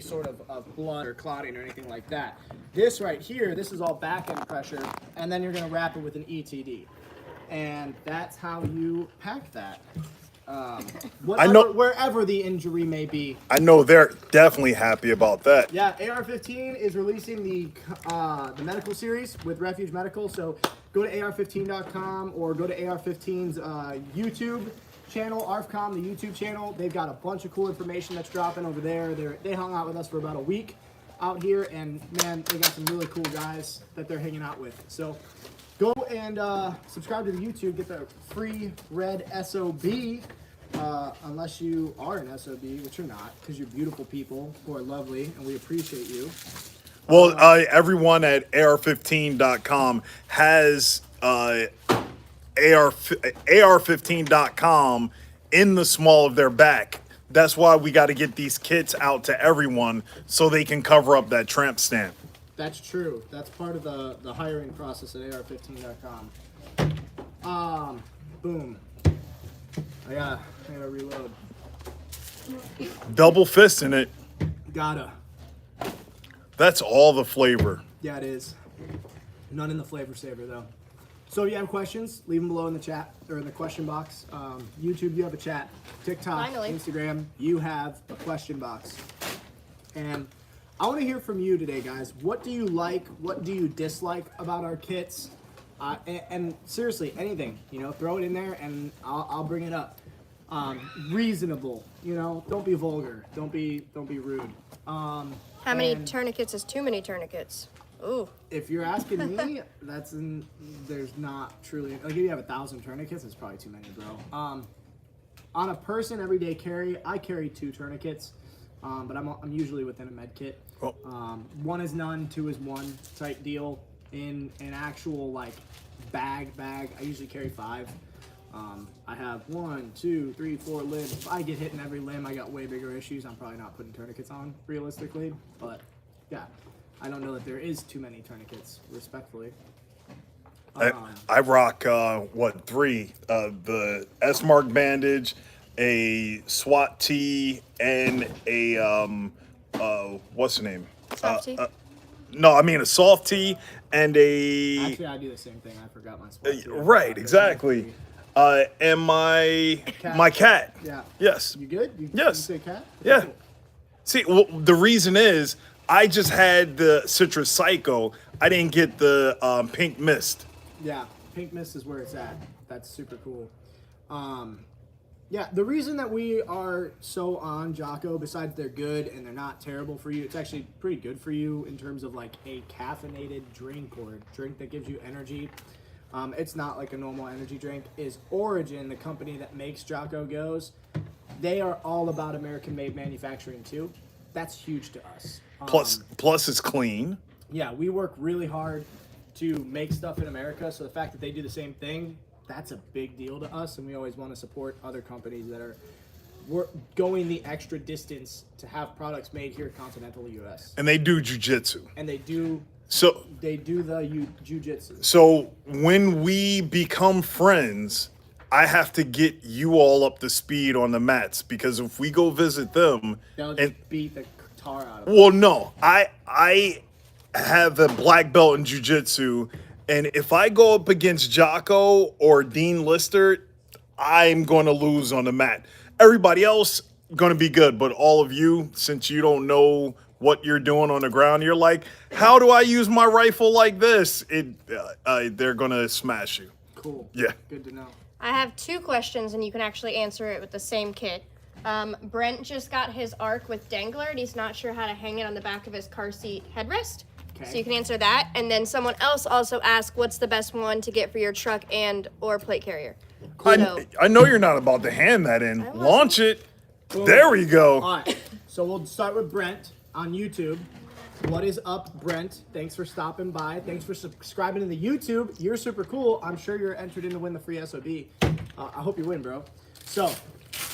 sort of blood or clotting or anything like that. This right here, this is all back end pressure, and then you're going to wrap it with an ETD. And that's how you pack that. I know wherever the injury may be. I know they're definitely happy about that. Yeah, AR-15 is releasing the medical series with Refuge Medical. So go to AR-15.com or go to AR-15's YouTube channel, ARFCOM, the YouTube channel. They've got a bunch of cool information that's dropping over there. They hung out with us for about a week out here, and man, they got some really cool guys that they're hanging out with. So go and subscribe to the YouTube, get the free red SOB, unless you are an SOB, which you're not, because you're beautiful people who are lovely, and we appreciate you. Well, everyone at AR15.com has AR15.com in the small of their back. That's why we got to get these kits out to everyone so they can cover up that tramp stamp. That's true. That's part of the hiring process at AR15.com. Boom. I gotta reload. Double fisting it. Gotta. That's all the flavor. Yeah, it is. None in the flavor saver though. So if you have questions, leave them below in the chat or in the question box. YouTube, you have a chat. TikTok, Finally. Instagram, you have a question box. And I want to hear from you today, guys. What do you like? What do you dislike about our kits? And seriously, anything, throw it in there and I'll bring it up. Reasonable, don't be vulgar. Don't be rude. How many tourniquets is too many tourniquets? Ooh. If you're asking me, there's not truly, like if you have 1,000 tourniquets, it's probably too many, bro. On a person everyday carry, I carry 2 tourniquets, but I'm usually within a med kit. Oh. 1 is none, 2 is 1 type deal. In an actual like bag, I usually carry 5. I have 1, 2, 3, 4 limbs. If I get hit in every limb, I got way bigger issues. I'm probably not putting tourniquets on realistically, but yeah. I don't know that there is too many tourniquets, respectfully. I rock, 3? The S-Mark bandage, a SWAT tee, and a, what's the name? Soft tee? No, I mean a soft tee and a... Actually, I do the same thing. I forgot my SWAT tee. Right, exactly. And my cat. Yeah. Yes. You good? Yes. You say cat? Yeah. Cool. See, well, the reason is I just had the Citrus Psycho. I didn't get the Pink Mist. Yeah, Pink Mist is where it's at. That's super cool. Yeah, the reason that we are so on Jocko, besides they're good and they're not terrible for you, it's actually pretty good for you in terms of like a caffeinated drink or a drink that gives you energy. It's not like a normal energy drink, is Origin, the company that makes Jocko Goes. They are all about American-made manufacturing too. That's huge to us. Plus it's clean. Yeah, we work really hard to make stuff in America, so the fact that they do the same thing, that's a big deal to us, and we always want to support other companies that are going the extra distance to have products made here in continental U.S. And they do jujitsu. And they do the jujitsu. So when we become friends, I have to get you all up to speed on the mats, because if we go visit them, They'll just beat the tar out of them. well, no, I have a black belt in jiu-jitsu, and if I go up against Jocko or Dean Lister, I'm going to lose on the mat. Everybody else going to be good, but all of you, since you don't know what you're doing on the ground, you're like, how do I use my rifle like this? They're going to smash you. Cool. Yeah. Good to know. I have 2 questions, and you can actually answer it with the same kit. Brent just got his ARC with dangler, and he's not sure how to hang it on the back of his car seat headrest. Okay. So you can answer that. And then someone else also asked, what's the best one to get for your truck and or plate carrier? I know you're not about to hand that in. wasn't. Launch it. Boom. There we go. All right, so we'll start with Brent on YouTube. What is up, Brent? Thanks for stopping by. Thanks for subscribing to the YouTube. You're super cool. I'm sure you're entered in to win the free SOB. I hope you win, bro. So,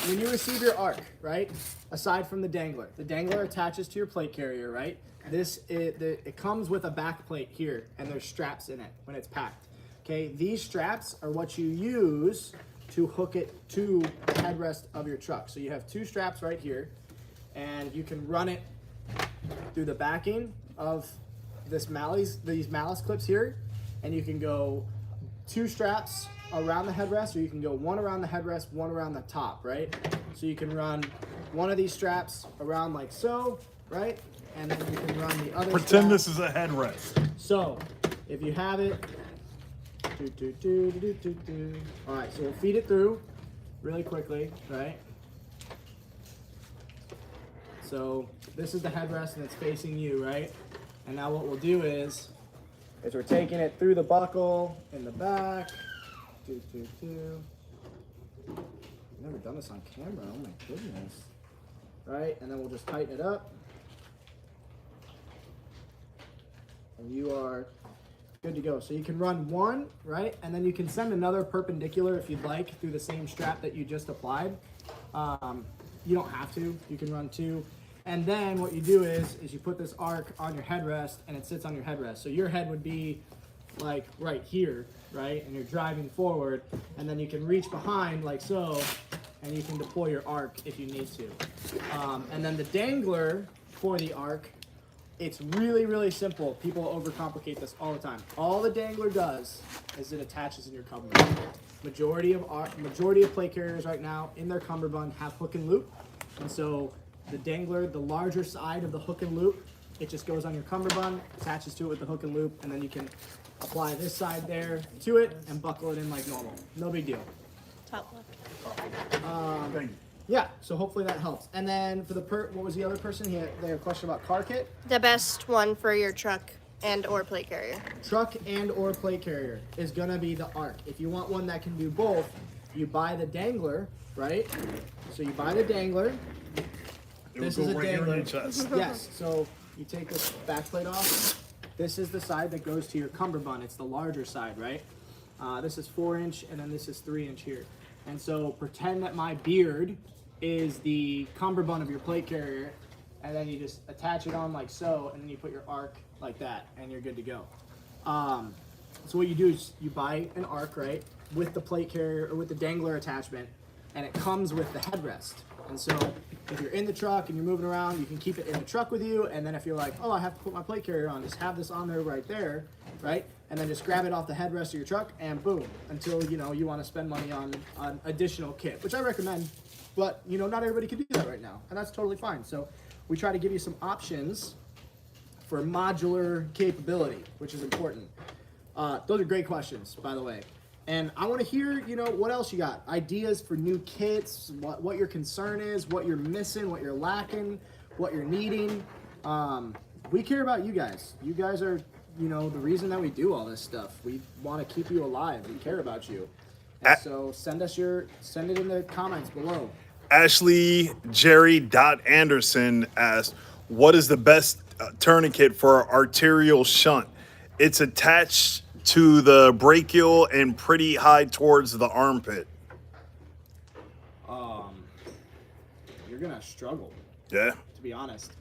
when you receive your ARC, right, aside from the dangler attaches to your plate carrier, right? It comes with a back plate here, and there's straps in it when it's packed. Okay, these straps are what you use to hook it to the headrest of your truck. So you have 2 straps right here, and you can run it through the backing of these malice clips here, and you can go 2 straps around the headrest, or you can go 1 around the headrest, 1 around the top, right? So you can run one of these straps around like so, right? And then you can run the other Pretend strap. this is a headrest. So if you have it, all right, so we'll feed it through really quickly, right? So this is the headrest and it's facing you, right? And now what we'll do is we're taking it through the buckle in the back. I've never done this on camera, oh my goodness. Right, and then we'll just tighten it up. And you are good to go. So you can run 1, right? And then you can send another perpendicular if you'd like through the same strap that you just applied. You don't have to, you can run 2. And then what you do is you put this arc on your headrest and it sits on your headrest. So your head would be like right here, right? And you're driving forward, and then you can reach behind like so, and you can deploy your arc if you need to. And then the dangler for the arc, it's really, really simple. People overcomplicate this all the time. All the dangler does is it attaches in your cummerbund. Majority of plate carriers right now in their cummerbund have hook and loop, and so the dangler, the larger side of the hook and loop, it just goes on your cummerbund, attaches to it with the hook and loop, and then you can apply this side there to it and buckle it in like normal. No big deal. Top left. Thank you. Yeah, so hopefully that helps. And then for the what was the other person? They had a question about car kit. The best one for your truck and or plate carrier. Truck and or plate carrier is gonna be the arc. If you want one that can do both, you buy the dangler, right? So you buy the dangler. This is a right here in dangler. your chest. Yes, so you take this back plate off. This is the side that goes to your cummerbund. It's the larger side, right? This is 4-inch, and then this is 3-inch here. And so pretend that my beard is the cummerbund of your plate carrier, and then you just attach it on like so, and then you put your arc like that, and you're good to go. So what you do is you buy an arc, right, with the plate carrier or with the dangler attachment, and it comes with the headrest. And so if you're in the truck and you're moving around, you can keep it in the truck with you, and then if you're like, oh, I have to put my plate carrier on, just have this on there right there, right? And then just grab it off the headrest of your truck, and boom, until you want to spend money on additional kit, which I recommend, but not everybody can do that right now, and that's totally fine. So we try to give you some options for modular capability, which is important. Those are great questions, by the way. And I want to hear, what else you got? Ideas for new kits, what your concern is, what you're missing, what you're lacking, what you're needing. We care about you guys. You guys are, the reason that we do all this stuff. We want to keep you alive. We care about you. And so send it in the comments below. Ashley Jerry Anderson asked, what is the best tourniquet for arterial shunt? It's attached to the brachial and pretty high towards the armpit. You're gonna struggle. Yeah. To be honest.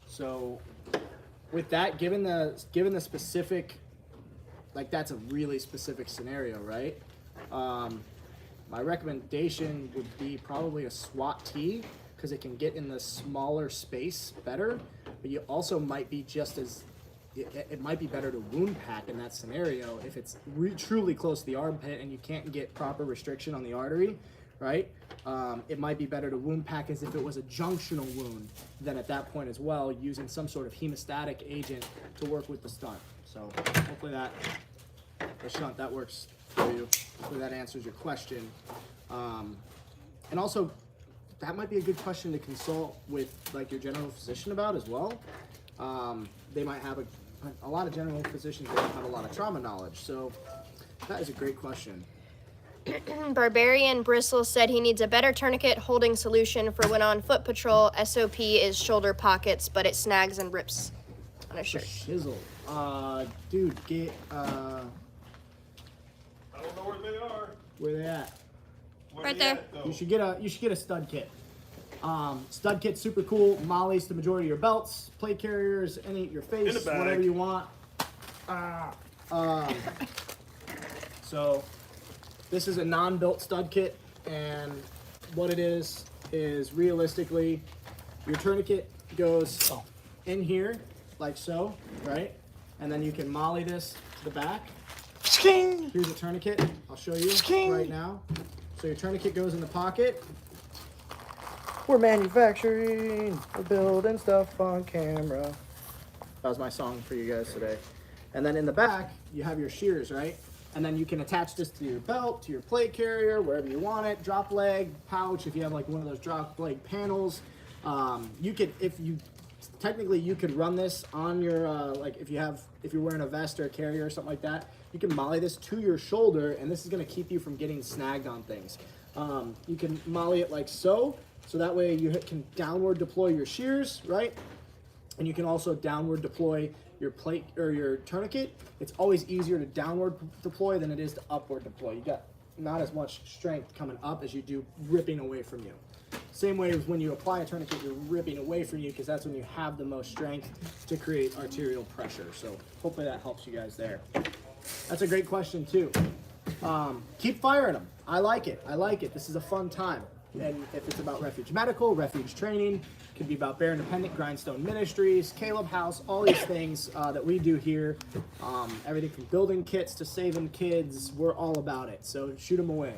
So with that, given the specific, like that's a really specific scenario, right? My recommendation would be probably a SWAT T, because it can get in the smaller space better, but you also might be it might be better to wound pack in that scenario if it's truly close to the armpit and you can't get proper restriction on the artery, right? It might be better to wound pack as if it was a junctional wound, then at that point as well, using some sort of hemostatic agent to work with the stunt. So hopefully the shunt, that works for you. Hopefully that answers your question. And also, that might be a good question to consult with like your general physician about as well. They might have a lot of general physicians, they don't have a lot of trauma knowledge. So that is a great question. Barbarian Bristle said he needs a better tourniquet holding solution for when on foot patrol. SOP is shoulder pockets, but it snags and rips on a shirt. Shizzle. Dude, get I don't know where they are. where they at? Right there. You should get a stud kit. Stud kit's super cool. Molly's the majority of your belts, plate carriers, your face, In the bag. whatever you want. So this is a non-built stud kit, and what it is realistically Your tourniquet goes in here, like so, right? And then you can molly this to the back. Here's a tourniquet. I'll show you right now. So your tourniquet goes in the pocket. We're manufacturing, we're building stuff on camera. That was my song for you guys today. And then in the back, you have your shears, right? And then you can attach this to your belt, to your plate carrier, wherever you want it. Drop leg, pouch, if you have like one of those drop leg panels. You could, technically you could run this on your, like if you're wearing a vest or a carrier or something like that, you can molly this to your shoulder, and this is gonna keep you from getting snagged on things. You can molly it like so that way you can downward deploy your shears, right? And you can also downward deploy your plate or your tourniquet. It's always easier to downward deploy than it is to upward deploy. You got not as much strength coming up as you do ripping away from you. Same way as when you apply a tourniquet, you're ripping away from you because that's when you have the most strength to create arterial pressure. So hopefully that helps you guys there. That's a great question too. Keep firing them. I like it. I like it. This is a fun time. And if it's about Refuge Medical, Refuge Training, could be about Bear Independent, Grindstone Ministries, Caleb House, all these things that we do here. Everything from building kits to saving kids, we're all about it. So shoot them away.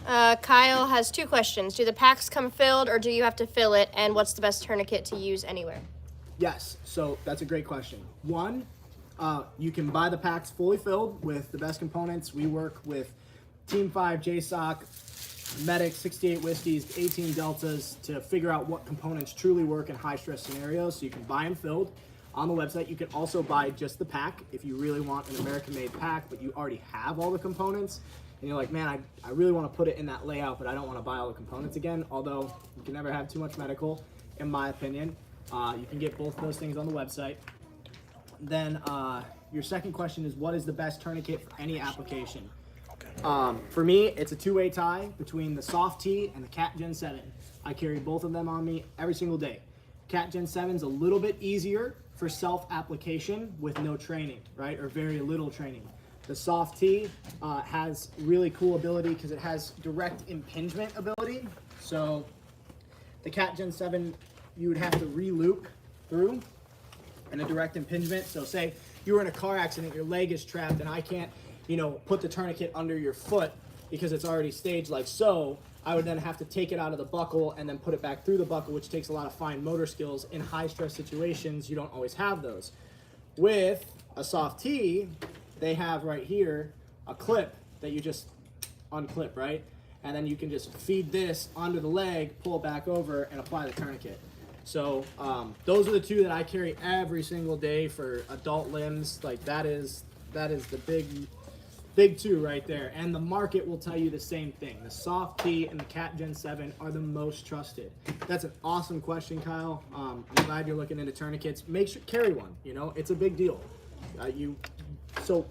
Kyle has 2 questions. Do the packs come filled or do you have to fill it? And what's the best tourniquet to use anywhere? Yes, so that's a great question. One, you can buy the packs fully filled with the best components. We work with Team 5, JSOC, Medic, 68 Whiskeys, 18 Deltas to figure out what components truly work in high stress scenarios. So you can buy them filled on the website. You can also buy just the pack if you really want an American made pack, but you already have all the components. And you're like, man, I really want to put it in that layout, but I don't want to buy all the components again. Although you can never have too much medical, in my opinion. You can get both those things on the website. Then your second question is, what is the best tourniquet for any application? For me, it's a two-way tie between the Soft T and the Cat Gen 7. I carry both of them on me every single day. Cat Gen 7 is a little bit easier for self-application with no training, right? Or very little training. The Soft T has really cool ability because it has direct impingement ability. So the Cat Gen 7, you would have to re-loop through in a direct impingement. So say you were in a car accident, your leg is trapped, and I can't, put the tourniquet under your foot because it's already staged like so. I would then have to take it out of the buckle and then put it back through the buckle, which takes a lot of fine motor skills. In high stress situations, you don't always have those. With a Soft T, they have right here a clip that you just unclip, right? And then you can just feed this onto the leg, pull it back over, and apply the tourniquet. So those are the two that I carry every single day for adult limbs. Like that is the big two right there. And the market will tell you the same thing. The Soft T and the Cat Gen 7 are the most trusted. That's an awesome question, Kyle. I'm glad you're looking into tourniquets. Make sure carry one. It's a big deal. So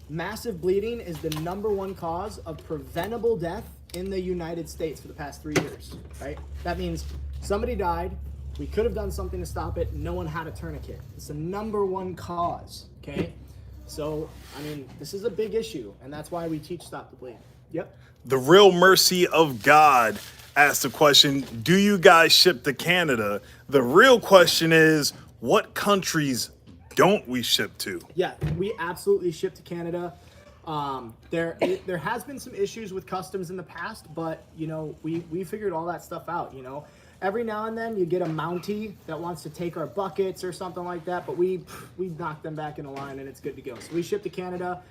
massive bleeding is the #1 cause of preventable death in the United States for the past 3 years, right? That means somebody died. We could have done something to stop it. No one had a tourniquet. It's the #1 cause, okay? So, this is a big issue, and that's why we teach Stop the Bleed. Yep. The Real Mercy of God asked the question, do you guys ship to Canada? The real question is, what countries don't we ship to? Yeah, we absolutely ship to Canada. There has been some issues with customs in the past, but, we figured all that stuff out, Every now and then you get a Mountie that wants to take our buckets or something like that, but we knock them back in the line and it's good to go. So we ship to Canada.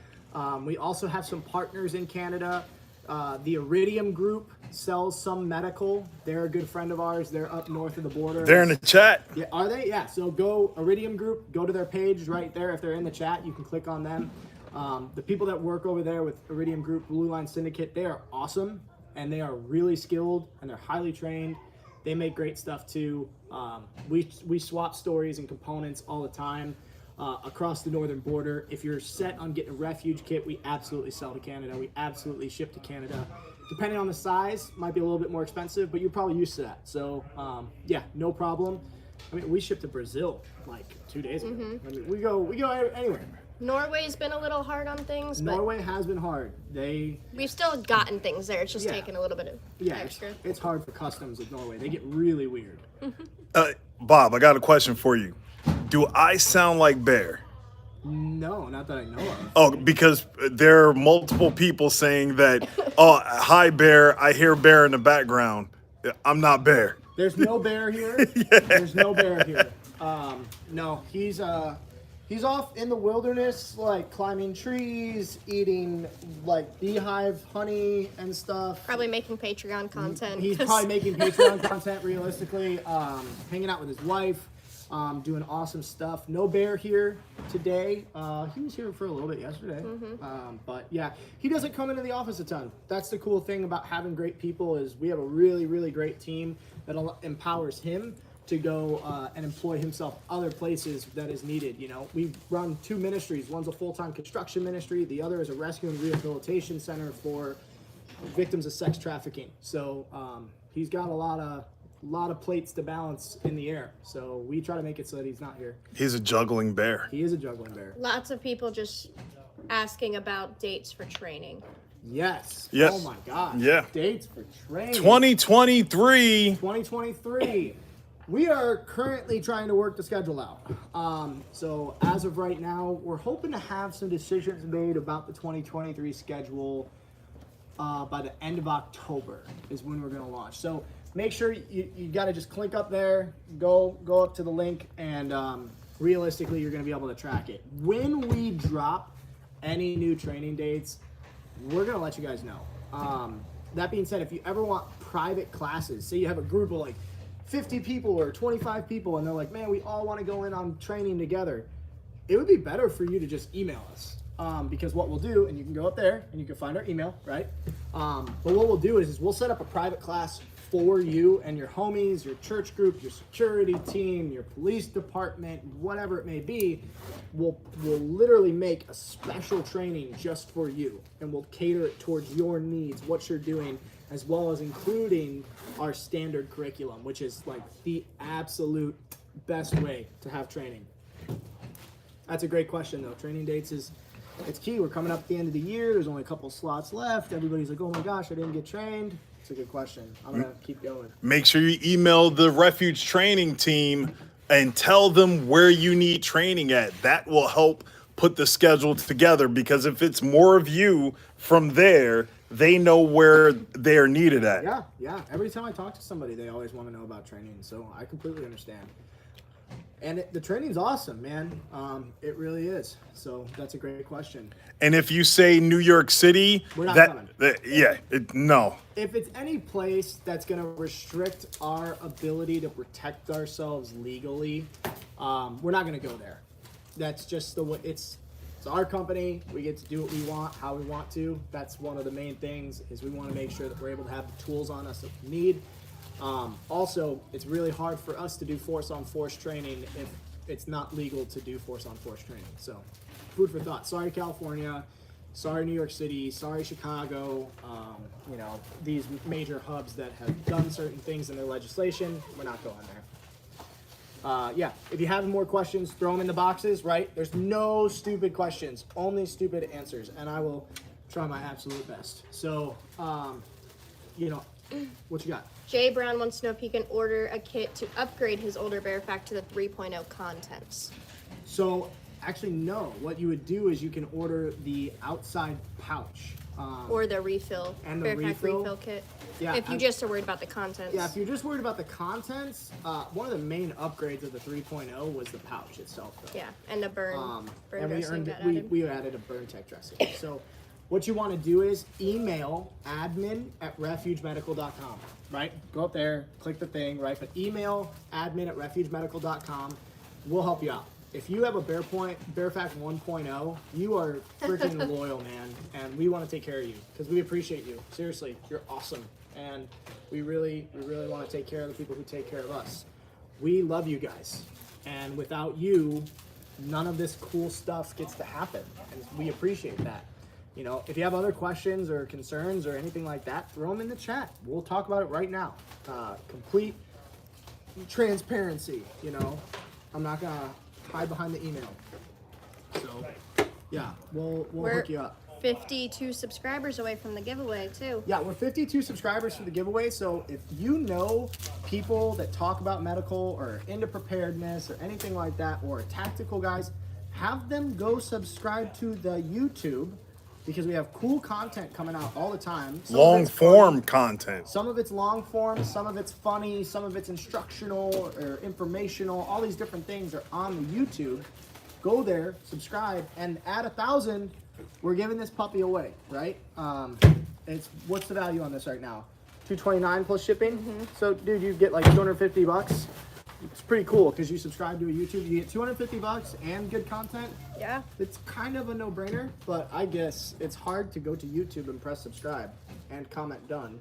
We also have some partners in Canada. The Iridium Group sells some medical. They're a good friend of ours. They're up north of the border. They're in the chat. Yeah, are they? Yeah, so go Iridium Group, go to their page right there. If they're in the chat, you can click on them. The people that work over there with Iridium Group, Blue Line Syndicate, they are awesome and they are really skilled and they're highly trained. They make great stuff too. We swap stories and components all the time across the northern border. If you're set on getting a Refuge kit, we absolutely sell to Canada. We absolutely ship to Canada. Depending on the size, might be a little bit more expensive, but you're probably used to that. So yeah, no problem. We shipped to Brazil like 2 days ago. Mm-hmm. We go anywhere. Norway's been a little hard on things, but Norway has been hard. We've still gotten things there. It's just taken a little bit of extra. It's hard for customs with Norway. They get really weird. Bob, I got a question for you. Do I sound like Bear? No, not that I know of. Oh, because there are multiple people saying that, oh, hi, Bear. I hear Bear in the background. I'm not Bear. There's no bear here. There's no bear here. No, he's off in the wilderness, like climbing trees, eating like beehive honey and stuff. Probably making Patreon content. He's probably making Patreon content realistically, hanging out with his wife, doing awesome stuff. No bear here today. He was here for a little bit yesterday. But yeah, he doesn't come into the office a ton. That's the cool thing about having great people is we have a really, really great team that empowers him to go and employ himself other places that is needed. You know, we run 2 ministries. One's a full-time construction ministry. The other is a rescue and rehabilitation center for victims of sex trafficking. So he's got a lot of plates to balance in the air. So we try to make it so that he's not here. He's a juggling bear. He is a juggling bear. Lots of people just asking about dates for training. Yes. Yes. Oh my gosh. Yeah. Dates for training. 2023. 2023. We are currently trying to work the schedule out. So as of right now, we're hoping to have some decisions made about the 2023 schedule by the end of October is when we're going to launch. So make sure you got to just click up there, go up to the link, and realistically, you're going to be able to track it. When we drop any new training dates, we're going to let you guys know. That being said, if you ever want private classes, say you have a group of like 50 people or 25 people and they're like, man, we all want to go in on training together, it would be better for you to just email us. Because what we'll do, and you can go up there and you can find our email, right? But what we'll do is we'll set up a private class for you and your homies, your church group, your security team, your police department, whatever it may be. We'll literally make a special training just for you, and we'll cater it towards your needs, what you're doing, as well as including our standard curriculum, which is like the absolute best way to have training. That's a great question though. Training dates it's key. We're coming up at the end of the year. There's only a couple slots left. Everybody's like, oh my gosh, I didn't get trained. It's a good question. I'm going to keep going. Make sure you email the Refuge training team and tell them where you need training at. That will help put the schedule together, because if it's more of you from there, they know where they are needed at. Yeah. Every time I talk to somebody, they always want to know about training. So I completely understand. And the training's awesome, man. It really is. So that's a great question. And if you say New York City, We're not coming. No. If it's any place that's going to restrict our ability to protect ourselves legally, we're not going to go there. That's just the way it's our company. We get to do what we want, how we want to. That's one of the main things, is we want to make sure that we're able to have the tools on us that we need. Also, it's really hard for us to do force-on-force training if it's not legal to do force-on-force training. So, food for thought. Sorry, California. Sorry, New York City. Sorry, Chicago. These major hubs that have done certain things in their legislation. We're not going there. If you have more questions, throw them in the boxes, right? There's no stupid questions, only stupid answers, and I will try my absolute best. So, what you got? Jay Brown wants to know if he can order a kit to upgrade his older bear pack to the 3.0 contents. So, actually, no. What you would do is you can order the outside pouch. Or the refill. And the bear pack refill? refill kit. Yeah, If you just are worried about the contents. Yeah, if you're just worried about the contents, one of the main upgrades of the 3.0 was the pouch itself, though. Yeah, and the burn And dressing that we added. we added a burn tech dressing. So what you want to do is email admin@refugemedical.com, right? Go up there, click the thing, right? But email admin@refugemedical.com. We'll help you out. If you have a Bear Pack 1.0, you are freaking loyal, man, and we want to take care of you because we appreciate you. Seriously, you're awesome, and we really want to take care of the people who take care of us. We love you guys, and without you, none of this cool stuff gets to happen, and we appreciate that. If you have other questions or concerns or anything like that, throw them in the chat. We'll talk about it right now. Complete transparency. I'm not gonna hide behind the email. So, yeah, we'll hook you up. 52 subscribers away from the giveaway too. Yeah, we're 52 subscribers for the giveaway. So if you know people that talk about medical or into preparedness or anything like that, or tactical guys, have them go subscribe to the YouTube, because we have cool content coming out all the time. Some of Long it's form funny, content. some of it's long form, some of it's funny, some of it's instructional or informational. All these different things are on the YouTube. Go there, subscribe, and at 1,000, we're giving this puppy away, right? It's what's the value on this right now? $229 plus shipping. So, dude, you get like $250. It's pretty cool because you subscribe to a YouTube, you get $250 and good content. Yeah. It's kind of a no-brainer, but I guess it's hard to go to YouTube and press subscribe and comment done.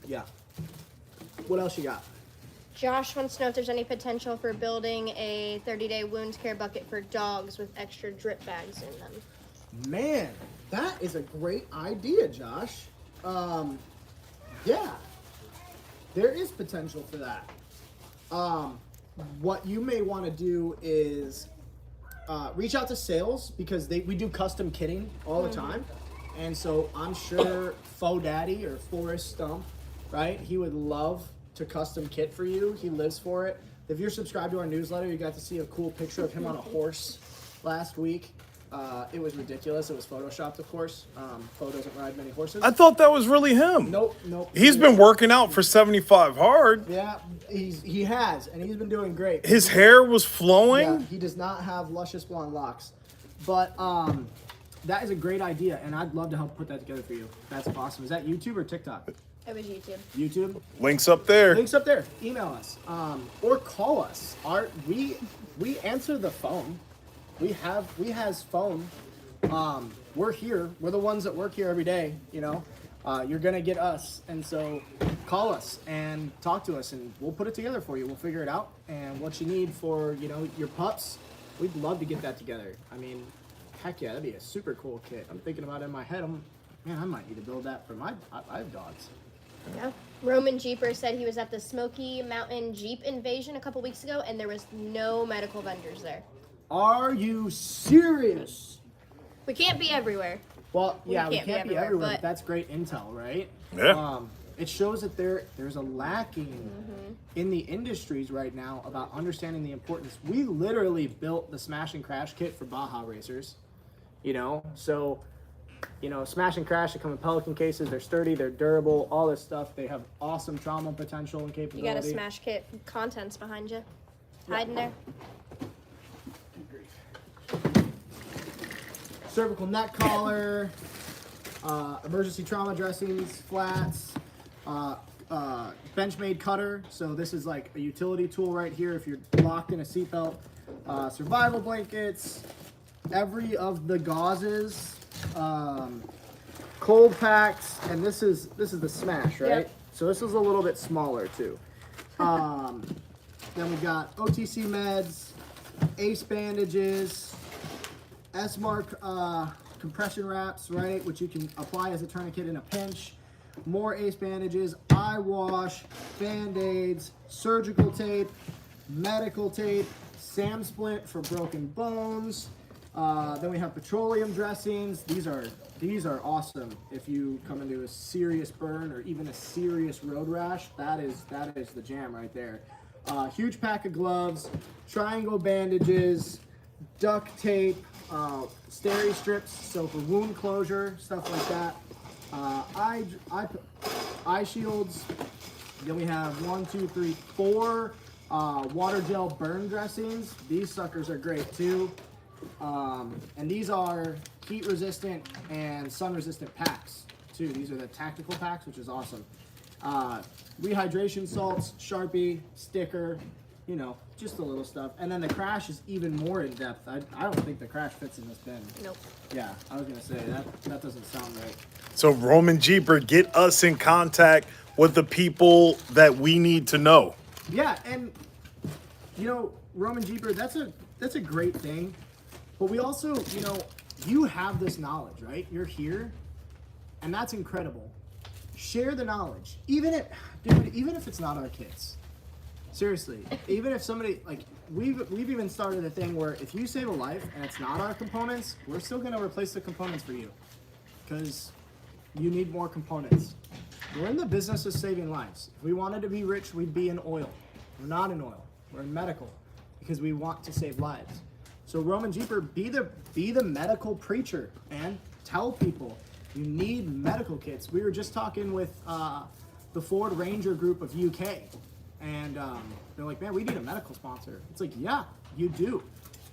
Yeah. What else you got? Josh wants to know if there's any potential for building a 30-day wound care bucket for dogs with extra drip bags in them. Man, that is a great idea, Josh. Yeah, there is potential for that. What you may want to do is reach out to sales, because we do custom kitting all the time. And so I'm sure Faux Daddy or Forrest Stump, right? He would love to custom kit for you. He lives for it. If you're subscribed to our newsletter, you got to see a cool picture of him on a horse last week. It was ridiculous. It was photoshopped, of course. Faux doesn't ride many horses. I thought that was really him. Nope. He's been working out for 75 hard. Yeah, he has, and he's been doing great. His hair was flowing. Yeah, he does not have luscious blonde locks. But that is a great idea, and I'd love to help put that together for you. That's awesome. Is that YouTube or TikTok? It was YouTube. YouTube. Links up there. Links up there. Email us or call us. We answer the phone. We has phone. We're here. We're the ones that work here every day. You know, you're gonna get us, and so call us and talk to us, and we'll put it together for you. We'll figure it out, and what you need for your pups. We'd love to get that together. I mean, heck yeah, that'd be a super cool kit. I'm thinking about it in my head. Man, I might need to build that for I have dogs. Yeah. Roman Jeeper said he was at the Smoky Mountain Jeep Invasion a couple weeks ago, and there was no medical vendors there. Are you serious? We can't be everywhere. Well, yeah, we can't be everywhere, but but that's great intel, right? Yeah. It shows that there's a lacking in the industries right now about understanding the importance. We literally built the Smash and Crash kit for Baja racers, so Smash and Crash, they come in Pelican cases. They're sturdy, they're durable, all this stuff. They have awesome trauma potential and you capability. got a Smash kit contents behind you, hiding there. Cervical neck collar, emergency trauma dressings, flats, Benchmade cutter. So this is like a utility tool right here if you're locked in a seatbelt. Survival blankets, every of the gauzes, cold packs, and this is the Smash, right? Yep. So this is a little bit smaller too. Then we got OTC meds, ACE bandages, S-Mark compression wraps, right, which you can apply as a tourniquet in a pinch. More ACE bandages, eye wash, Band-Aids, surgical tape, medical tape, SAM splint for broken bones. Then we have petroleum dressings. These are awesome if you come into a serious burn or even a serious road rash. That is the jam right there. Huge pack of gloves, triangle bandages, duct tape, steri strips, so for wound closure, stuff like that. Eye shields. Then we have 4 water gel burn dressings. These suckers are great too. And these are heat resistant and sun resistant packs too. These are the tactical packs, which is awesome. Rehydration salts, Sharpie, sticker, just a little stuff. And then the Crash is even more in depth. I don't think the Crash fits in this bin. Nope. Yeah, I was gonna say that doesn't sound right. So Roman Jeeper, get us in contact with the people that we need to know. Yeah, and Roman Jeeper, that's a great thing. But we also, you have this knowledge, right? You're here, and that's incredible. Share the knowledge, even if it's not our kits. Seriously, even if somebody, like, we've even started a thing where if you save a life and it's not our components, we're still gonna replace the components for you, because you need more components. We're in the business of saving lives. If we wanted to be rich, we'd be in oil. We're not in oil. We're in medical, because we want to save lives. So Roman Jeeper, be the medical preacher, and tell people you need medical kits. We were just talking with the Ford Ranger group of UK, and they're like, man, we need a medical sponsor. It's like, yeah, you do.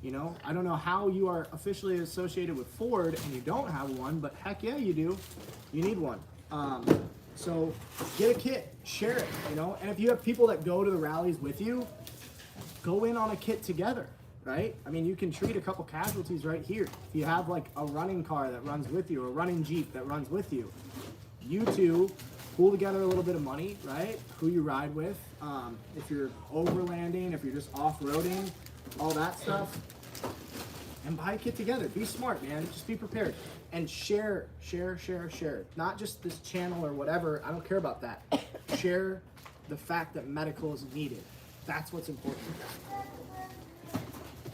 You know, I don't know how you are officially associated with Ford and you don't have one, but heck yeah, you do. You need one. So get a kit, share it, you know, and if you have people that go to the rallies with you, go in on a kit together, right? I mean, you can treat a couple casualties right here. If you have like a running car that runs with you, or a running Jeep that runs with you, you two pool together a little bit of money, right? Who you ride with, if you're overlanding, if you're just off-roading, all that stuff, and buy a kit together. Be smart, man. Just be prepared. And share. Not just this channel or whatever. I don't care about that. Share the fact that medical is needed. That's what's important.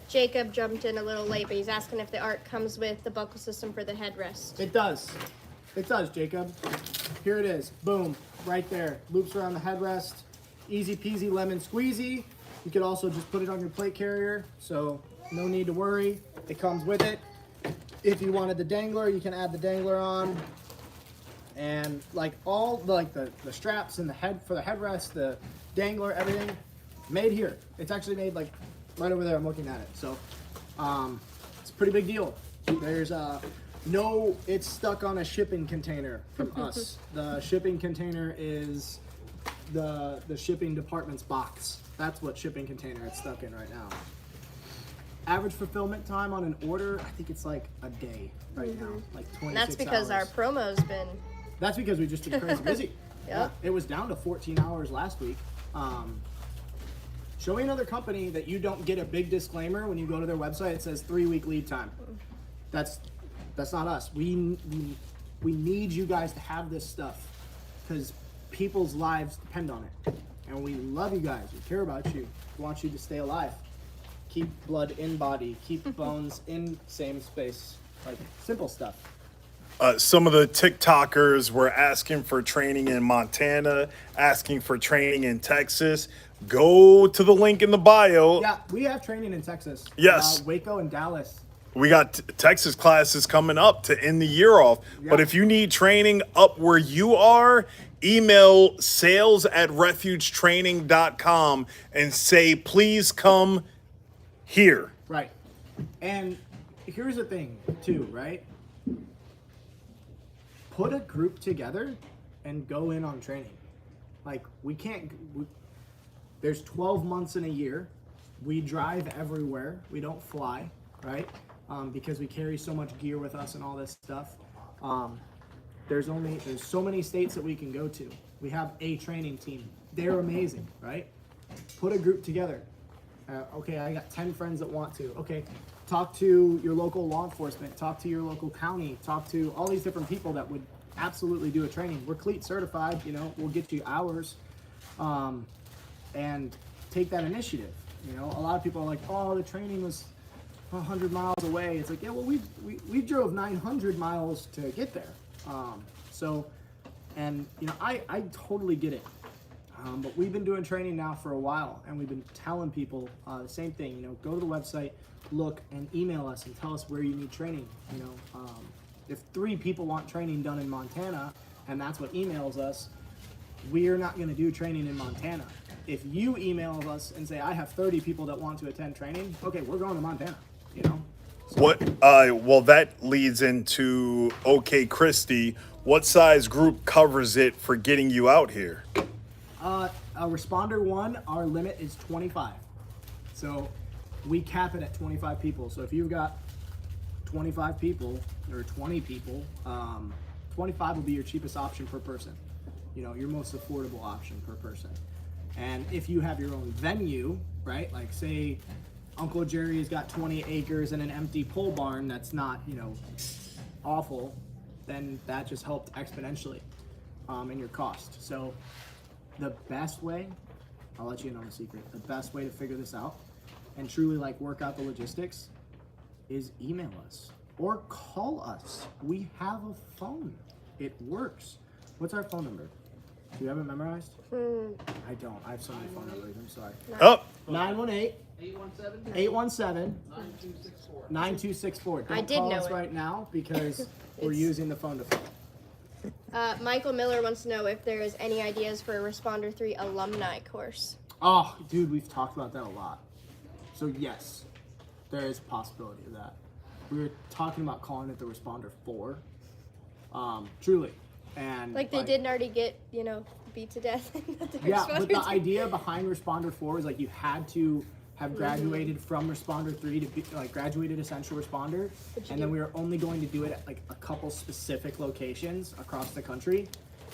Jacob jumped in a little late, but he's asking if the ARC comes with the buckle system for the headrest. It does. It does, Jacob. Here it is. Boom. Right there. Loops around the headrest. Easy peasy lemon squeezy. You could also just put it on your plate carrier, so no need to worry. It comes with it. If you wanted the dangler, you can add the dangler on. And like all the straps and the head for the headrest, the dangler, everything made here. It's actually made like right over there. I'm looking at it. So it's a pretty big deal. There's no, it's stuck on a shipping container from us. The shipping container is the shipping department's box. That's what shipping container it's stuck in right now. Average fulfillment time on an order, I think it's like a day right now, like 26 hours. And that's because our promo's been... That's because we just been crazy busy. Yep. Yeah, it was down to 14 hours last week. Show me another company that you don't get a big disclaimer when you go to their website. It says 3-week lead time. That's not us. We need you guys to have this stuff because people's lives depend on it. And we love you guys. We care about you. We want you to stay alive. Keep blood in body. Keep bones in same space. Like simple stuff. Some of the TikTokers were asking for training in Montana, asking for training in Texas. Go to the link in the bio. Yeah, we have training in Texas. Yes. Waco and Dallas. We got Texas classes coming up to end the year off. Yeah. But if you need training up where you are, email sales@refugetraining.com and say, please come here. Right. And here's the thing, too, right? Put a group together and go in on training. Like, there's 12 months in a year. We drive everywhere. We don't fly, right? Because we carry so much gear with us and all this stuff. There's so many states that we can go to. We have a training team. They're amazing, right? Put a group together. Okay, I got 10 friends that want to. Okay, talk to your local law enforcement, talk to your local county, talk to all these different people that would absolutely do a training. We're CLEAT certified, you know, we'll get you hours, and take that initiative. You know, a lot of people are like, oh, the training was 100 miles away. It's like, yeah, well, we drove 900 miles to get there. And you know, I totally get it. But we've been doing training now for a while, and we've been telling people the same thing. You know, go to the website, look, and email us and tell us where you need training. You know, if 3 people want training done in Montana, and that's what emails us, we're not going to do training in Montana. If you email us and say, I have 30 people that want to attend training, okay, we're going to Montana. You know. So, What? Well, that leads into OK Christie. What size group covers it for getting you out here? A responder 1, our limit is 25. So we cap it at 25 people. So if you've got 25 people or 20 people, 25 will be your cheapest option per person. You know, your most affordable option per person. And if you have your own venue, right? Like say Uncle Jerry's got 20 acres and an empty pole barn that's not, you know, awful, then that just helped exponentially in your cost. So the best way I'll let you in on a secret. The best way to figure this out and truly like work out the logistics is email us or call us. We have a phone. It works. What's our phone number? Do you have it memorized? I don't. I have so many phone numbers. I'm sorry. Oh, 918-817-9264. I Don't did call know us it. right now because we're using the phone to phone. Michael Miller wants to know if there is any ideas for a Responder 3 alumni course. Oh, dude, we've talked about that a lot. So yes, there is a possibility of that. We were talking about calling it the Responder 4. Truly. And Like they didn't already get, beat to death. yeah, but the idea behind Responder 4 is like you had to have graduated from Responder 3 to be like graduated Essential Responder, and then we were only going to do it at like a couple specific locations across the country,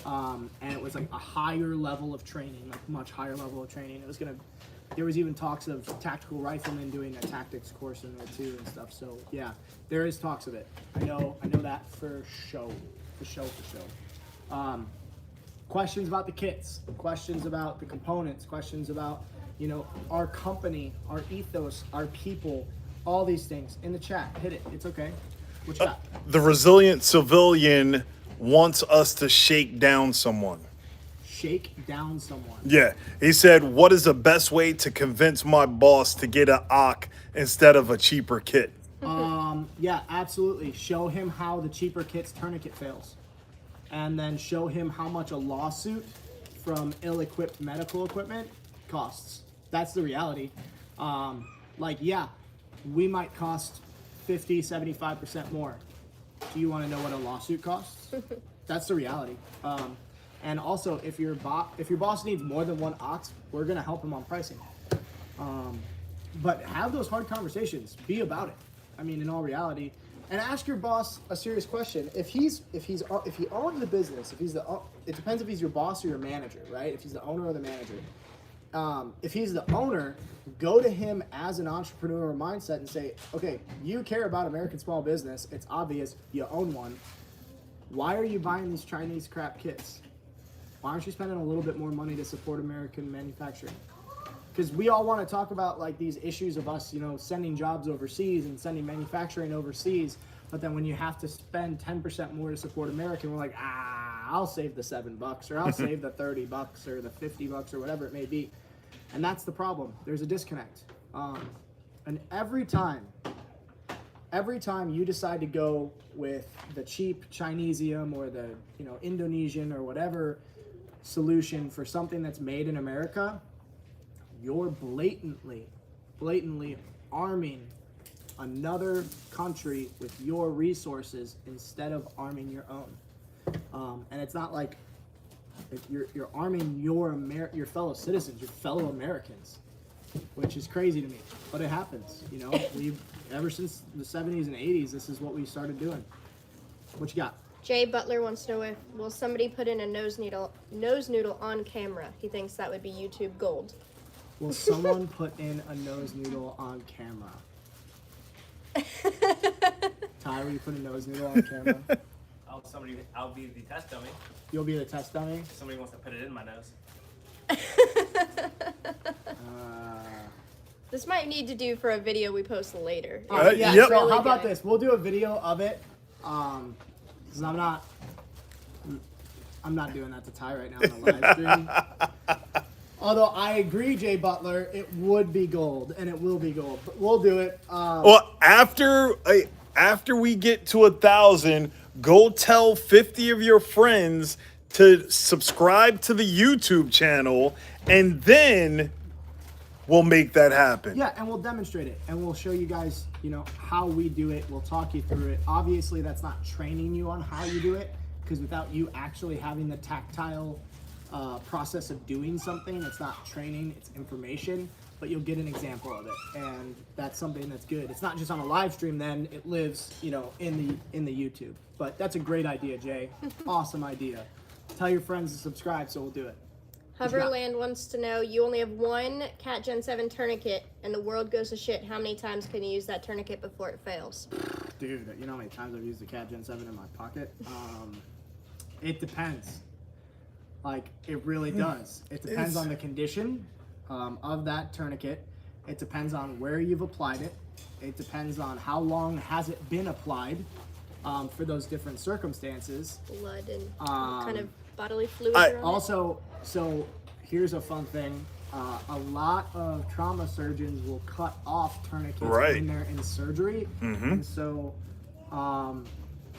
and it was like a higher level of training, like much higher level of training. There was even talks of tactical riflemen doing a tactics course in there too and stuff. So yeah, there is talks of it. I know that for show. Questions about the kits, questions about the components, questions about, our company, our ethos, our people, all these things in the chat. Hit it. It's okay. What you got? the resilient civilian wants us to shake down someone. Shake down someone. Yeah, he said, what is the best way to convince my boss to get an OC instead of a cheaper kit? Yeah, absolutely. Show him how the cheaper kit's tourniquet fails. And then show him how much a lawsuit from ill-equipped medical equipment costs. That's the reality. Yeah, we might cost 50, 75% more. Do you want to know what a lawsuit costs? That's the reality. And also, if your boss needs more than one ox, we're gonna help him on pricing. But have those hard conversations. Be about it. I mean, in all reality, and ask your boss a serious question. If he owns the business, it depends if he's your boss or your manager, right? If he's the owner or the manager. If he's the owner, go to him as an entrepreneur mindset and say, okay, you care about American small business. It's obvious you own one. Why are you buying these Chinese crap kits? Why aren't you spending a little bit more money to support American manufacturing? Because we all want to talk about like these issues of us, sending jobs overseas and sending manufacturing overseas. But then when you have to spend 10% more to support American, we're like, I'll save the $7 or I'll save the $30 or the $50 or whatever it may be. And that's the problem. There's a disconnect. And every time you decide to go with the cheap Chinesium or the Indonesian or whatever solution for something that's made in America, you're blatantly arming another country with your resources instead of arming your own. And it's not like you're arming your fellow citizens, your fellow Americans, which is crazy to me, but it happens. We've ever since the 70s and 80s, this is what we started doing. What you got? Jay Butler wants to know will somebody put in a nose noodle on camera? He thinks that would be YouTube gold. Will someone put in a nose noodle on camera? Ty, will you put a nose noodle on camera? I'll be the test dummy. You'll be the test dummy? If somebody wants to put it in my nose. This might need to do for a video we post later. Yeah, Yep. so Really how about good. this? We'll do a video of it. Because I'm not doing that to Ty right now on the live stream. Although I agree, Jay Butler, it would be gold, and it will be gold. But we'll do it. Well, after we get to 1,000, go tell 50 of your friends to subscribe to the YouTube channel, and then we'll make that happen. Yeah, and we'll demonstrate it, and we'll show you guys, how we do it. We'll talk you through it. Obviously, that's not training you on how you do it, because without you actually having the tactile process of doing something, it's not training, it's information, but you'll get an example of it, and that's something that's good. It's not just on a live stream, then it lives, in the YouTube. But that's a great idea, Jay. Awesome idea. Tell your friends to subscribe, so we'll do it. Hoverland wants to know, you only have one Cat Gen 7 tourniquet and the world goes to shit. How many times can you use that tourniquet before it fails? Dude, you know how many times I've used the Cat Gen 7 in my pocket? It depends. Like, it really does. It depends on the condition. of that tourniquet. It depends on where you've applied it. It depends on how long has it been applied for those different circumstances. Blood and kind of bodily fluid. around it. Also, so here's a fun thing. A lot of trauma surgeons will cut off tourniquets when they're in surgery. And so,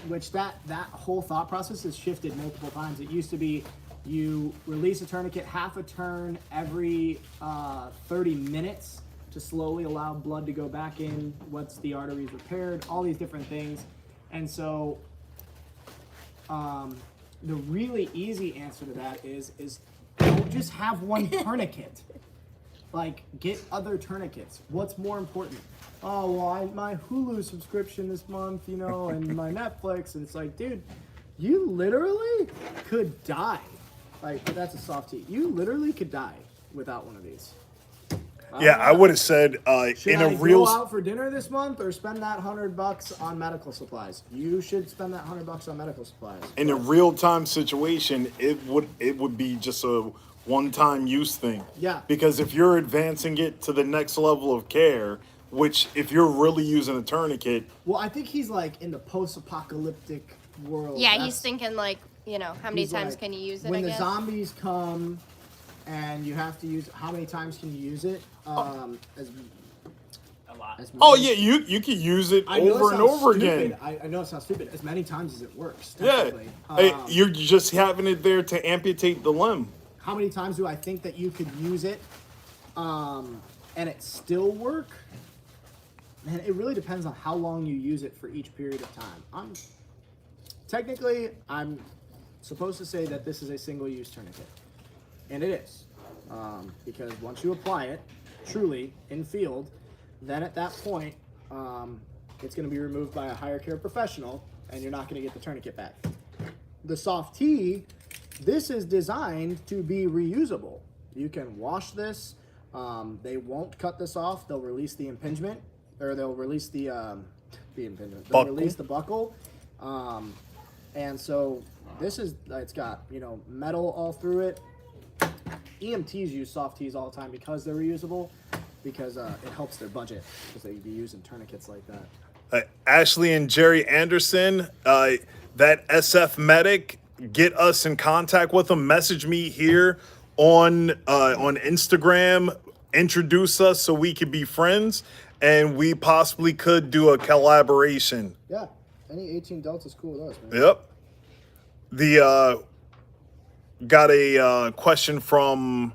which that whole thought process has shifted multiple times. It used to be you release a tourniquet half a turn every 30 minutes to slowly allow blood to go back in once the artery's repaired, all these different things. And so the really easy answer to that is don't just have one tourniquet. Like, get other tourniquets. What's more important? Oh, well, my Hulu subscription this month, you know, and my Netflix. And it's like, dude, you literally could die. Like, that's a soft T. You literally could die without one of these. Yeah, I would have said Should in I a real go out for dinner this month or spend that $100 on medical supplies? You should spend that $100 on medical supplies. in a real time situation, it would be just a one-time use thing. Yeah. Because if you're advancing it to the next level of care, which if you're really using a tourniquet, Well, I think he's like in the post-apocalyptic world. Yeah, That's- he's thinking like, how many he's times like, can you use it? when I the guess. zombies come and you have to use, how many times can you use it? As A lot. oh yeah, you can use it I know it over and sounds over stupid. again. I know it sounds stupid. As many times as it works. Yeah, Technically. Hey, you're just having it there to amputate the limb. How many times do I think that you could use it and it still work? Man, it really depends on how long you use it for each period of time. Technically, I'm supposed to say that this is a single-use tourniquet. And it is. Because once you apply it, truly, in field, then at that point, it's going to be removed by a higher care professional, and you're not going to get the tourniquet back. The soft T, this is designed to be reusable. You can wash this. They won't cut this off. They'll release the impingement, or they'll release the impingement. They'll Buckle. release the buckle. And so this is, it's got, metal all through it. EMTs use soft Ts all the time because they're reusable, because it helps their budget, because they'd be using tourniquets like that. Ashley and Jerry Anderson, that SF medic, get us in contact with them. Message me here on Instagram. Introduce us so we could be friends, and we possibly could do a collaboration. Yeah, any 18 delts is cool with us, man. Yep. The got a question from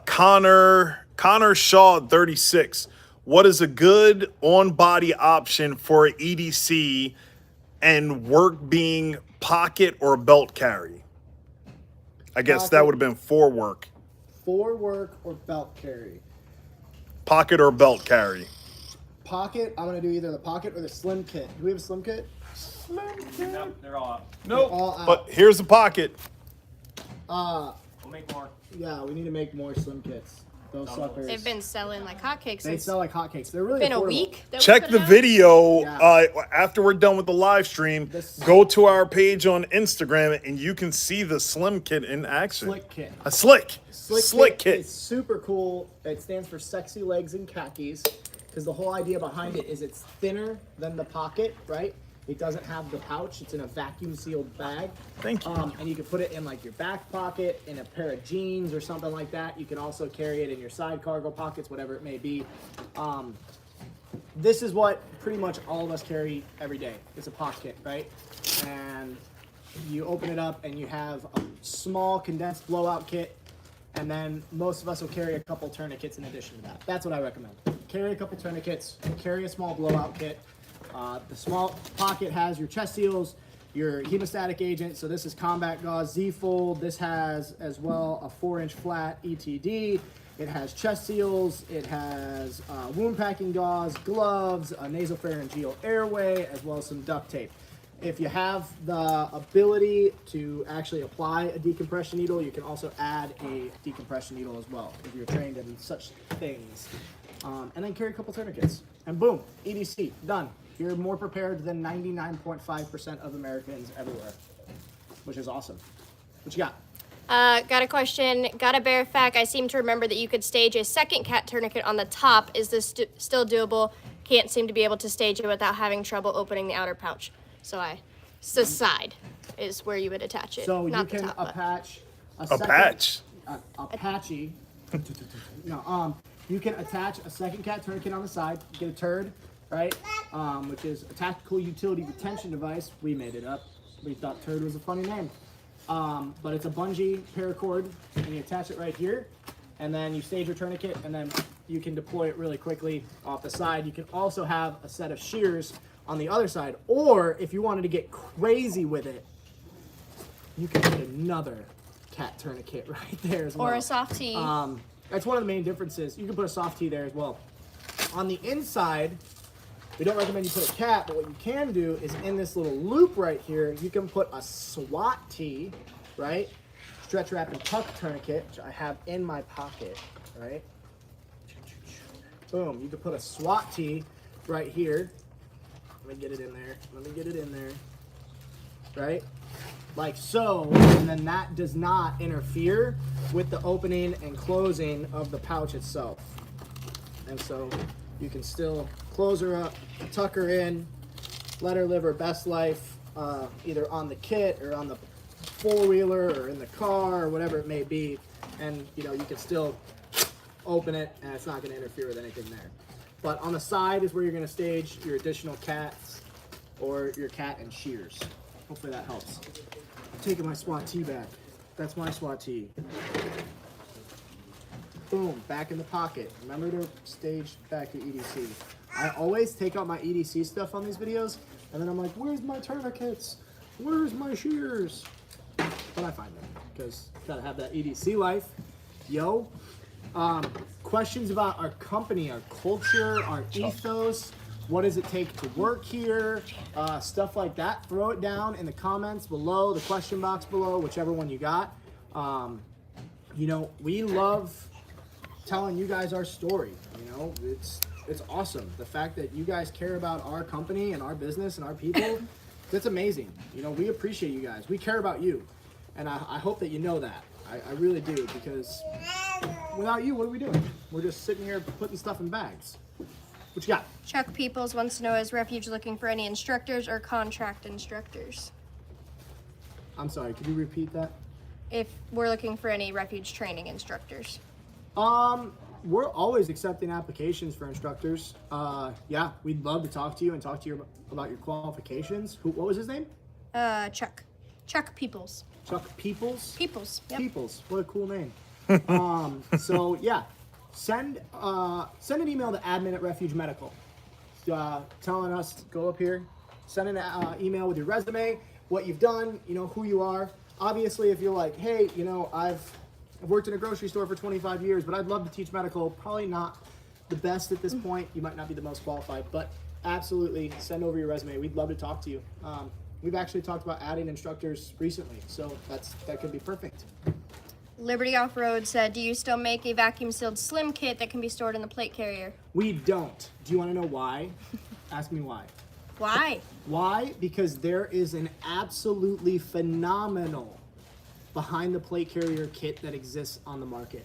Connor Shaw 36. What is a good on-body option for EDC and work being pocket or belt carry? I guess that Pocket. would have been for work. For work or belt carry. Pocket or belt carry. Pocket, I'm going to do either the pocket or the slim kit. Do we have a slim kit? Nope, they're all up. Nope. all out. But here's the pocket. We'll make more. Yeah, we need to make more slim kits. Those suckers. They've been selling like hotcakes. They It's sell like hotcakes. They're really been a affordable. week. That Check we've the been out? video Yeah. after we're done with the live stream. This- Go to our page on Instagram and you can see the slim kit in action. Slick kit. A slick kit. It's super cool. It stands for sexy legs and khakis, because the whole idea behind it is it's thinner than the pocket, right? It doesn't have the pouch. It's in a vacuum sealed bag. Thank you. And you can put it in like your back pocket, in a pair of jeans or something like that. You can also carry it in your side cargo pockets, whatever it may be. This is what pretty much all of us carry every day. It's a pocket, right? And you open it up and you have a small condensed blowout kit. And then most of us will carry a couple tourniquets in addition to that. That's what I recommend. Carry a couple tourniquets, carry a small blowout kit. The small pocket has your chest seals, your hemostatic agent. So this is combat gauze Z-fold. This has as well a 4-inch flat ETD. It has chest seals. It has wound packing gauze, gloves, a nasopharyngeal airway, as well as some duct tape. If you have the ability to actually apply a decompression needle, you can also add a decompression needle as well, if you're trained in such things. And then carry a couple tourniquets. And boom, EDC, done. You're more prepared than 99.5% of Americans everywhere, which is awesome. What you got? Got a question. Got a bear fact. I seem to remember that you could stage a second cat tourniquet on the top. Is this still doable? Can't seem to be able to stage it without having trouble opening the outer pouch. So the side is where you would attach it. So not you can the top, but- attach A patch. Apache. No, you can attach a second cat tourniquet on the side. Get a turd, right? Which is a tactical utility retention device. We made it up. We thought turd was a funny name. But it's a bungee paracord, and you attach it right here, and then you stage your tourniquet, and then you can deploy it really quickly off the side. You can also have a set of shears on the other side, or if you wanted to get crazy with it, you can put another cat tourniquet right there as well. Or a soft tee. That's one of the main differences. You can put a soft tee there as well. On the inside, we don't recommend you put a cat, but what you can do is in this little loop right here, you can put a SWAT tee, right? Stretch wrap and tuck tourniquet, which I have in my pocket, right? Boom, you can put a SWAT tee right here. Let me get it in there. Let me get it in there. Right? Like so, and then that does not interfere with the opening and closing of the pouch itself. And so you can still close her up, tuck her in, let her live her best life, either on the kit or on the four-wheeler or in the car or whatever it may be. And you know, you can still open it and it's not going to interfere with anything there. But on the side is where you're going to stage your additional cats or your cat and shears. Hopefully that helps. I'm taking my SWAT tee back. That's my SWAT tee. Boom, back in the pocket. Remember to stage back your EDC. I always take out my EDC stuff on these videos, and then I'm like, where's my tourniquets? Where's my shears? But I find them, because gotta have that EDC life. Yo. Questions about our company, our culture, our ethos. What does it take to work here? Stuff like that. Throw it down in the comments below, the question box below, whichever one you got. You know, we love telling you guys our story. You know, it's awesome. The fact that you guys care about our company and our business and our people, that's amazing. You know, we appreciate you guys. We care about you. And I hope that you know that. I really do, because without you, what are we doing? We're just sitting here putting stuff in bags. What you got? Chuck Peoples wants to know, is Refuge looking for any instructors or contract instructors? I'm sorry, could you repeat that? If we're looking for any Refuge training instructors. We're always accepting applications for instructors. Yeah, we'd love to talk to you and talk to you about your qualifications. What was his name? Chuck Peoples. Chuck Peoples? Peoples, yep. Peoples, what a cool name. So yeah, send an email to admin@Refuge Medical, telling us, go up here, send an email with your resume, what you've done, you know, who you are. Obviously, if you're like, hey, you know, I've worked in a grocery store for 25 years, but I'd love to teach medical, probably not the best at this point. You might not be the most qualified, but absolutely send over your resume. We'd love to talk to you. We've actually talked about adding instructors recently, so that could be perfect. Liberty Off-Road said, do you still make a vacuum sealed slim kit that can be stored in the plate carrier? We don't. Do you want to know why? Ask me why. Why? Why? Because there is an absolutely phenomenal behind the plate carrier kit that exists on the market.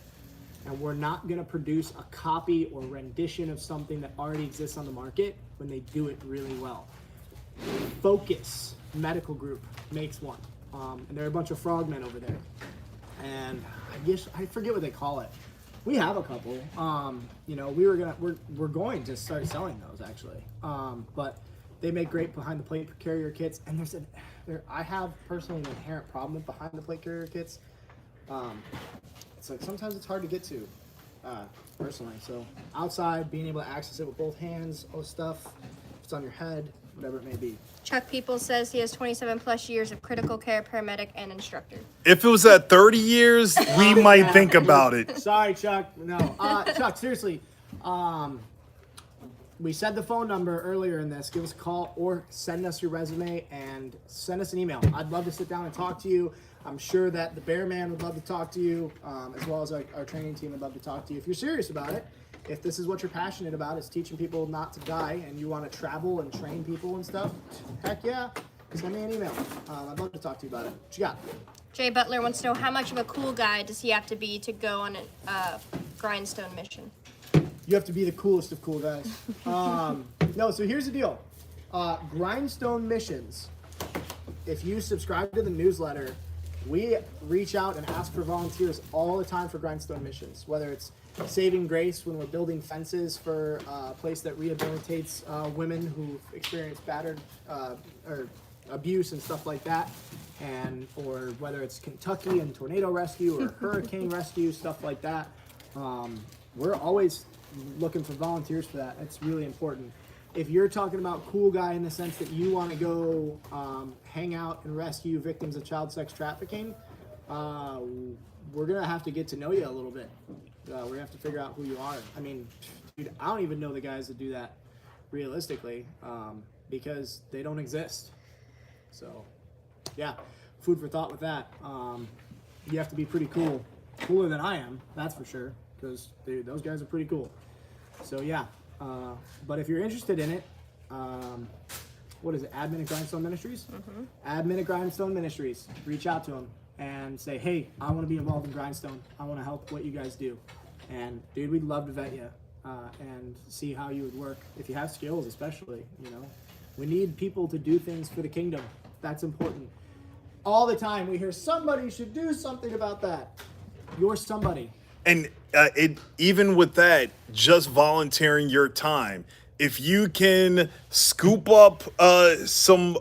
And we're not going to produce a copy or rendition of something that already exists on the market when they do it really well. Focus Medical Group makes one. And there are a bunch of frogmen over there. And I forget what they call it. We have a couple. You know, we're going to start selling those actually. But they make great behind the plate carrier kits, and I have personally an inherent problem with behind the plate carrier kits. It's like sometimes it's hard to get to, personally. So outside, being able to access it with both hands, all stuff, if it's on your head, whatever it may be. Chuck Peoples says he has 27 plus years of critical care paramedic and instructor. If it was at 30 years, we might think about it. Sorry, Chuck. No, Chuck. Seriously, we said the phone number earlier in this. Give us a call or send us your resume and send us an email. I'd love to sit down and talk to you. I'm sure that the Bear Man would love to talk to you, as well as our training team would love to talk to you. If you're serious about it, if this is what you're passionate about, is teaching people not to die, and you want to travel and train people and stuff, heck yeah, send me an email. I'd love to talk to you about it. What you got? Jay Butler wants to know how much of a cool guy does he have to be to go on a grindstone mission? You have to be the coolest of cool guys. No, so here's the deal. Grindstone missions. If you subscribe to the newsletter, we reach out and ask for volunteers all the time for grindstone missions, whether it's saving grace when we're building fences for a place that rehabilitates women who've experienced battered or abuse and stuff like that, and or whether it's Kentucky and tornado rescue or hurricane rescue, stuff like that. We're always looking for volunteers for that. It's really important. If you're talking about cool guy in the sense that you want to go hang out and rescue victims of child sex trafficking, we're gonna have to get to know you a little bit. We're gonna have to figure out who you are. I mean, dude, I don't even know the guys that do that realistically, because they don't exist. So, yeah, food for thought with that. You have to be pretty cool, cooler than I am, that's for sure, because dude, those guys are pretty cool. So yeah, but if you're interested in it, what is it? Admin at Grindstone Ministries. Admin at Grindstone Ministries. Reach out to them and say, hey, I want to be involved in Grindstone. I want to help what you guys do. And dude, we'd love to vet you and see how you would work if you have skills, especially. You know, we need people to do things for the kingdom. That's important. All the time we hear somebody should do something about that. You're somebody. And even with that, just volunteering your time. If you can scoop up some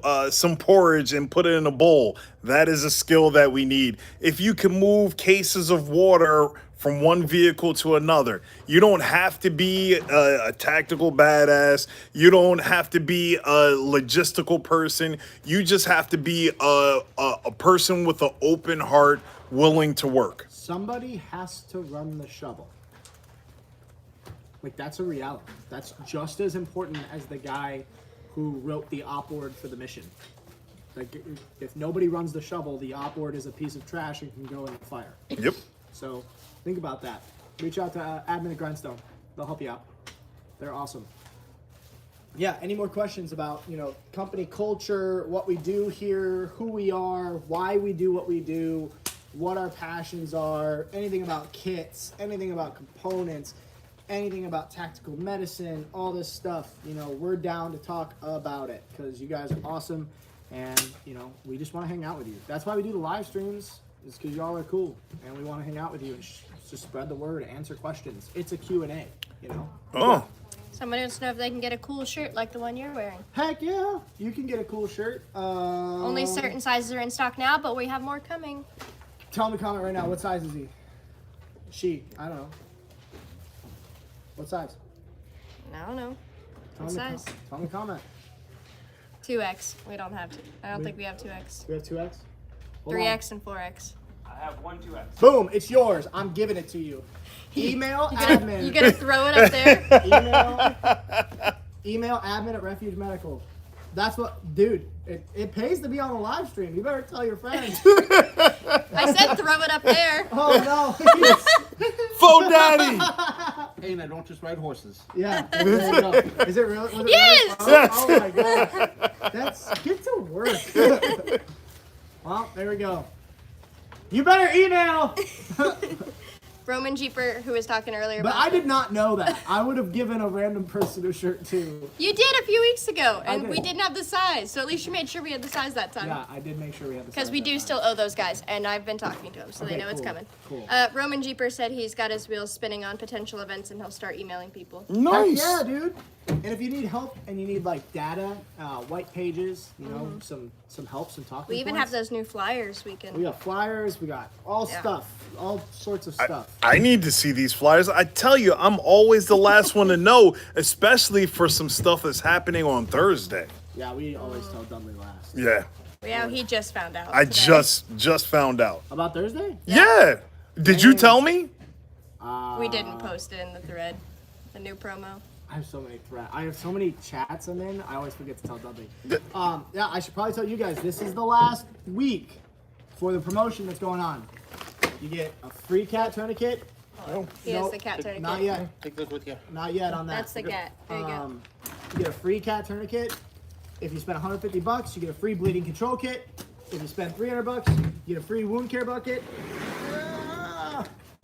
porridge and put it in a bowl, that is a skill that we need. If you can move cases of water from one vehicle to another, you don't have to be a tactical badass. You don't have to be a logistical person. You just have to be a person with an open heart, willing to work. Somebody has to run the shovel. Like, that's a reality. That's just as important as the guy who wrote the op board for the mission. Like, if nobody runs the shovel, the op board is a piece of trash and can go in the fire. Yep. So think about that. Reach out to Admin at Grindstone. They'll help you out. They're awesome. Yeah, any more questions about, you know, company culture, what we do here, who we are, why we do what we do, what our passions are, anything about kits, anything about components, anything about tactical medicine, all this stuff, you know, we're down to talk about it because you guys are awesome and, you know, we just want to hang out with you. That's why we do the live streams, is because y'all are cool and we want to hang out with you and just spread the word, answer questions. It's a Q&A, you know? Oh. Somebody wants to know if they can get a cool shirt like the one you're wearing. Heck yeah, you can get a cool shirt. Only certain sizes are in stock now, but we have more coming. Tell him to comment right now. What size is he? She. I don't know. What size? I don't know. Tell What him size? Tell him to comment. 2X. We don't have. I don't think we have 2X. We have 2X? Hold 3X and 4X. I have 1 2X. Boom, it's yours. I'm giving it to you. Email admin. You gonna throw it up there? email admin at Refuge Medical. That's what, dude, it pays to be on the live stream. You better tell your friends. I said throw it up there. Oh, no. Faux daddy. Hey, man, don't just ride horses. Yeah, there you go. Is it really? Was it Yes! really? Oh my god. Get to work. Well, there we go. You better email. Roman Jeeper, who was talking earlier But about I did not know that. I would have given a random person a shirt too. You did a few weeks ago, and did. we didn't have the size, so at least you made sure we had the size that time. Yeah, I did make sure we had the Because size we that do time. still owe those guys, and I've been talking to them, so Okay, they know it's cool, coming. cool. Roman Jeeper said he's got his wheels spinning on potential events, and he'll start emailing people. Nice. Heck yeah, dude. And if you need help and you need like data, white pages, you know, some help, some talking We even points. have those new flyers we can. We got flyers. We got all Yeah. stuff, all sorts of stuff. I need to see these flyers. I tell you, I'm always the last one to know, especially for some stuff that's happening on Thursday. Yeah, we always tell Dudley last. Yeah. Yeah, he just found out. I today. just found out. About Thursday? Yeah. Did you tell me? We didn't post it in the thread, the new promo. I have so many I have so many chats I'm in. I always forget to tell Dudley. Yeah, I should probably tell you guys. This is the last week for the promotion that's going on. You get a free cat tourniquet. He has Nope, the cat tourniquet. Not yet. Take those with you. Not yet on that. That's the cat. There you go. You get a free cat tourniquet. If you spend $150, you get a free bleeding control kit. If you spend $300, you get a free wound care bucket.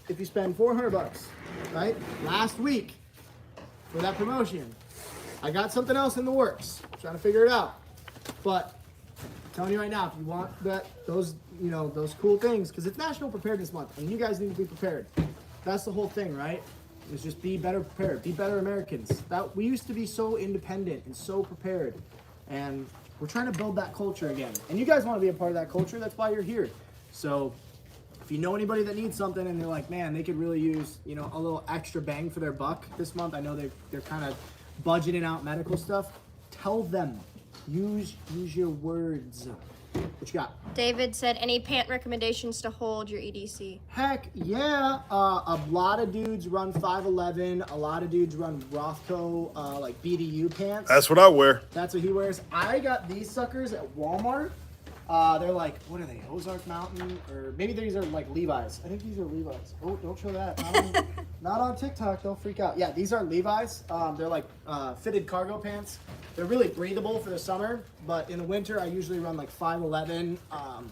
If you spend $400, right? Last week for that promotion, I got something else in the works. I'm trying to figure it out. But I'm telling you right now, if you want those cool things, because it's National Preparedness Month, and you guys need to be prepared. That's the whole thing, right? Is just be better prepared, be better Americans. That we used to be so independent and so prepared, and we're trying to build that culture again. And you guys want to be a part of that culture. That's why you're here. So if you know anybody that needs something and they're like, man, they could really use, a little extra bang for their buck this month. I know they're kind of budgeting out medical stuff. Tell them. Use your words. What you got? David said, any pant recommendations to hold your EDC? Heck yeah. A lot of dudes run 511. A lot of dudes run Rothko, like BDU pants. That's what I wear. That's what he wears. I got these suckers at Walmart. They're like, what are they? Ozark Mountain? Or maybe these are like Levi's. I think these are Levi's. Oh, don't show that. Not on TikTok. They'll freak out. Yeah, these are Levi's. They're like fitted cargo pants. They're really breathable for the summer, but in the winter I usually run like 511. I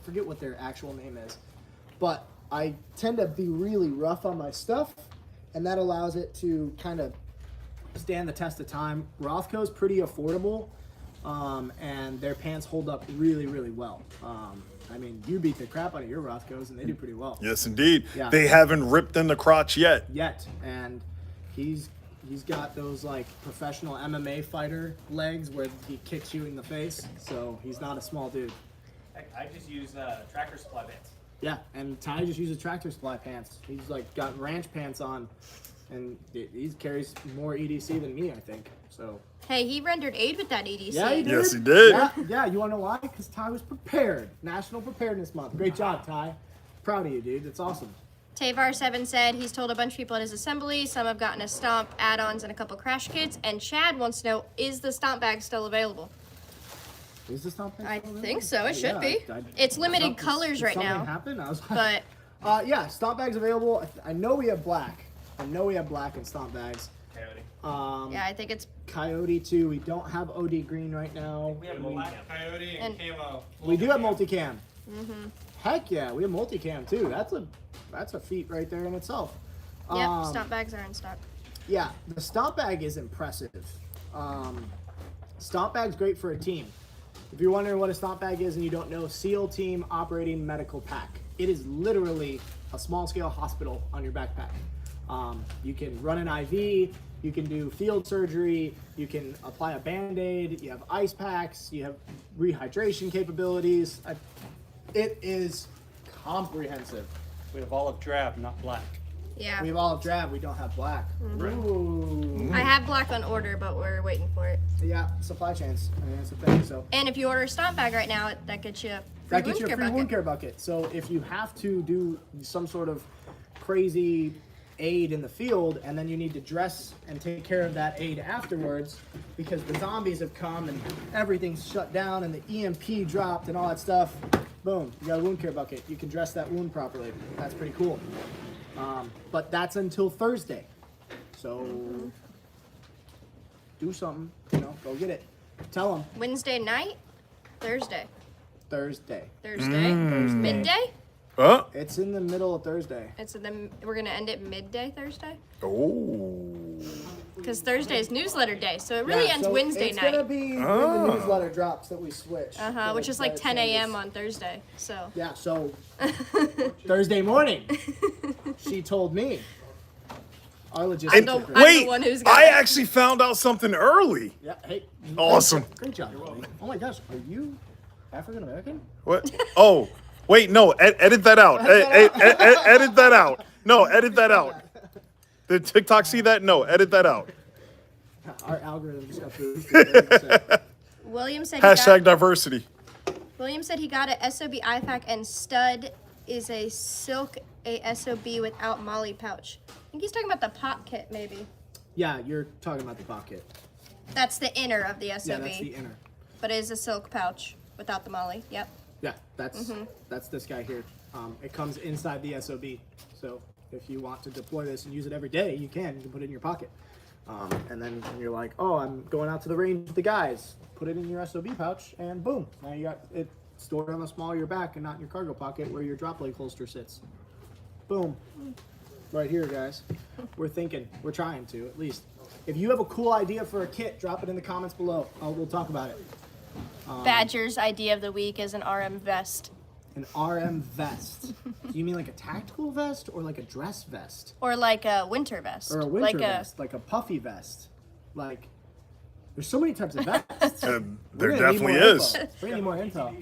forget what their actual name is, but I tend to be really rough on my stuff, and that allows it to kind of stand the test of time. Rothko's pretty affordable, and their pants hold up really, really well. I mean, you beat the crap out of your Rothkos, and they do pretty well. Yes, indeed. Yeah. They haven't ripped in the crotch yet. And he's got those like professional MMA fighter legs where he kicks you in the face, so he's not a small dude. I just use Tractor Supply pants. Yeah, and Ty just uses Tractor Supply pants. He's like got ranch pants on, and he carries more EDC than me, I think. So. Hey, he rendered aid with that EDC. Yeah, he did. Yes, he did. Yeah. You want to know why? Because Ty was prepared. National Preparedness Month. Great job, Ty. Proud of you, dude. That's awesome. Tavar7 said he's told a bunch of people at his assembly. Some have gotten a stomp, add-ons, and a couple crash kits. And Chad wants to know, is the stomp bag still available? Is the stomp bag I still think available? so. It should be. I- It's limited something- colors right something now. happened? I was like, But yeah, stomp bags available. I know we have black. In stomp bags. Coyote. yeah, I think it's Coyote too. We don't have OD green right now. We have black coyote and camo. We do have multicam. Heck yeah, we have multicam too. That's a feat right there in itself. yep. Stomp bags are in stock. Yeah, the stomp bag is impressive. Stomp bag's great for a team. If you're wondering what a stomp bag is and you don't know, SEAL Team Operating Medical Pack. It is literally a small-scale hospital on your backpack. You can run an IV, you can do field surgery, you can apply a Band-Aid, you have ice packs, you have rehydration capabilities. It is comprehensive. We have olive drab, not black. Yeah. We have olive drab, we don't have black. Ooh. I have black on order, but we're waiting for it. Yeah, supply chains. I mean, that's the thing. So And if you order a stomp bag right now, that gets you a free that gets you wound a care free wound bucket. care bucket. So if you have to do some sort of crazy aid in the field and then you need to dress and take care of that aid afterwards because the zombies have come and everything's shut down and the EMP dropped and all that stuff, boom, you got a wound care bucket. You can dress that wound properly. That's pretty cool. But that's until Thursday. So do something, go get it. Tell them Wednesday night? Thursday. Thursday. Thursday? Midday? Huh? It's in the middle of Thursday. We're going to end it midday Thursday? Oh. Because Thursday is newsletter day, so it really ends so Wednesday it's night. gonna be when the newsletter drops that we switch. Which is like 10 a.m. on Thursday. So Yeah, so Thursday morning, she told me. Our logistics. And the- are great. I'm wait, one who's got I it. actually found out something early. Yeah, hey. Awesome. Great job. Buddy. Oh my gosh, are you African American? What? Oh, wait, no, edit that out. Edit that out. No, edit that out. Did TikTok see that? No, edit that out. Our algorithm just got boosted. William said Hashtag diversity. William said he got a SOB IFAC and stud is a silk SOB without molly pouch. I think he's talking about the pop kit maybe. Yeah, you're talking about the pocket. That's the inner of the SOB. Yeah, that's the inner. But it is a silk pouch without the molly. Yep. Yeah, that's this guy here. It comes inside the SOB. So if you want to deploy this and use it every day, you can. You can put it in your pocket. And then when you're like, oh, I'm going out to the range with the guys, put it in your SOB pouch, and boom, now you got it stored on the small of your back and not in your cargo pocket where your drop leg holster sits. Boom. Right here, guys. We're thinking. We're trying to, at least. If you have a cool idea for a kit, drop it in the comments below. We'll talk about it. Badger's idea of the week is an RM vest. An RM vest. Do you mean like a tactical vest or like a dress vest? Or like a winter vest. Or a winter vest, like a puffy vest. Like, there's so many types of vests. There We're gonna need definitely more is. info. We're gonna need more info.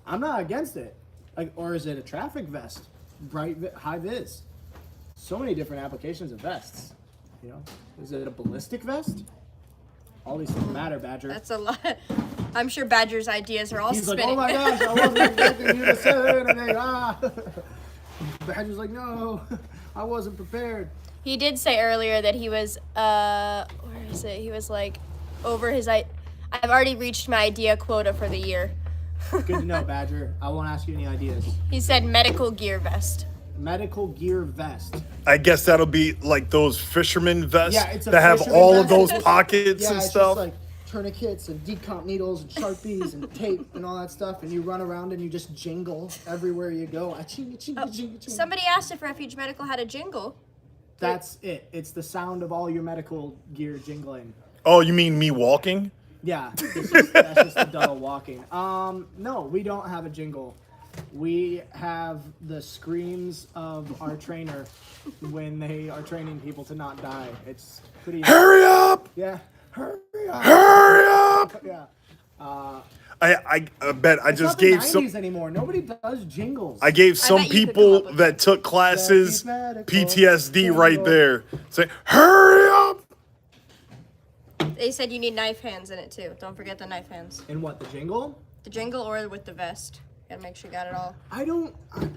I'm not against it. Like, or is it a traffic vest? High vis. So many different applications of vests. You know, is it a ballistic vest? All these things matter, Badger. That's a lot. I'm sure Badger's ideas are all He's spinning. like, oh my gosh, I wasn't expecting you to say it. And then, Badger's like, no, I wasn't prepared. He did say earlier that he was, where is it? He was like, over his, I've already reached my idea quota for the year. Good to know, Badger. I won't ask you any ideas. He said medical gear vest. Medical gear vest. I guess that'll be like those fisherman vests Yeah, it's a that have fisherman all of vest. those It's just- pockets Yeah, and it's stuff. just like tourniquets and decomp needles and Sharpies and tape and all that stuff, and you run around and you just jingle everywhere you go. Aching, aching, aching, aching. Somebody asked if Refuge Medical had a jingle. That's it. It's the sound of all your medical gear jingling. Oh, you mean me walking? Yeah, that's just the double walking. No, we don't have a jingle. We have the screams of our trainer when they are training people to not die. It's pretty. Hurry up! Yeah. Hurry up. Hurry up! Yeah. I bet I It's just not the gave 90s some. anymore. Nobody does jingles. I gave some bet you could come people up with that took classes Medical PTSD right jingle. there. Say, hurry up! They said you need knife hands in it too. Don't forget the knife hands. In what, the jingle? The jingle or with the vest. Gotta make sure you got it all.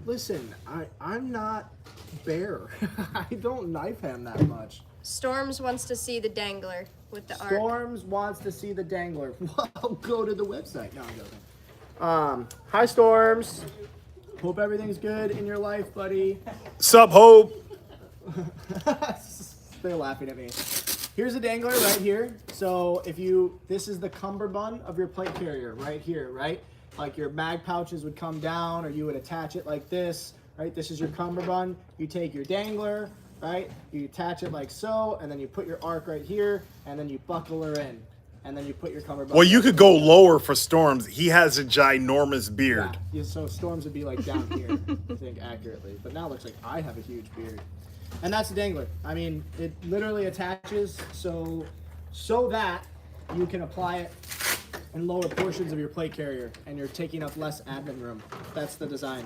Listen, I'm not Bear. I don't knife hand that much. Storms wants to see the dangler with the arc. Storms wants to see the dangler. Well, go to the website. No, I'm joking. Hi, Storms. Hope everything's good in your life, buddy. Sup, Hope? They're laughing at me. Here's a dangler right here. So this is the cummerbund of your plate carrier right here, right? Like your mag pouches would come down, or you would attach it like this, right? This is your cummerbund. You take your dangler, right? You attach it like so, and then you put your arc right here, and then you buckle her in, and then you put your cummerbund. Well, you could go lower for Storms. He has a ginormous beard. Yeah, so Storms would be like down here, I think accurately. But now it looks like I have a huge beard. And that's the dangler. I mean, it literally attaches so that you can apply it in lower portions of your plate carrier, and you're taking up less admin room. That's the design,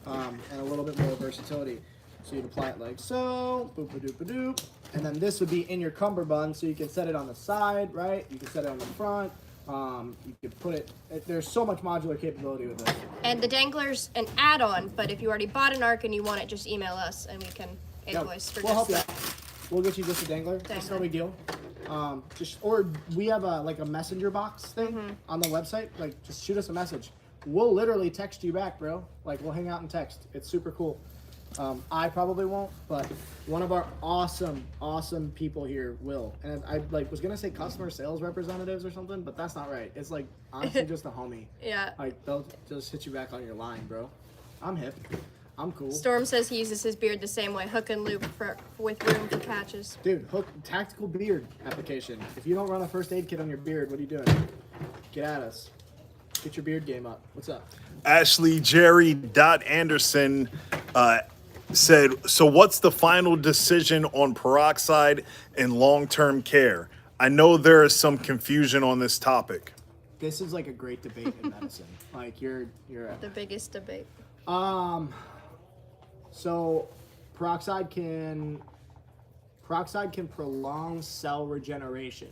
and a little bit more versatility. So you'd apply it like so, boop a doop a doop, and then this would be in your cummerbund, so you can set it on the side, right? You can set it on the front. You could put it. There's so much modular capability with this. And the dangler's an add-on, but if you already bought an arc and you want it, just email us and we can invoice for we'll help just you out. We'll get you just a dangler. It's no big deal. Or we have a messenger box thing on the website. Like, just shoot us a message. We'll literally text you back, bro. Like, we'll hang out and text. It's super cool. I probably won't, but one of our awesome people here will. And I was gonna say customer sales representatives or something, but that's not right. It's like honestly just a homie. Yeah. Like, they'll just hit you back on your line, bro. I'm hip. I'm cool. Storm says he uses his beard the same way, hook and loop with room for patches. Dude, tactical beard application. If you don't run a first aid kit on your beard, what are you doing? Get at us. Get your beard game up. What's up? Ashley Jerry Anderson said, so what's the final decision on peroxide and long-term care? I know there is some confusion on this topic. This is like a great debate in medicine. Like you're The biggest debate. So peroxide can prolong cell regeneration,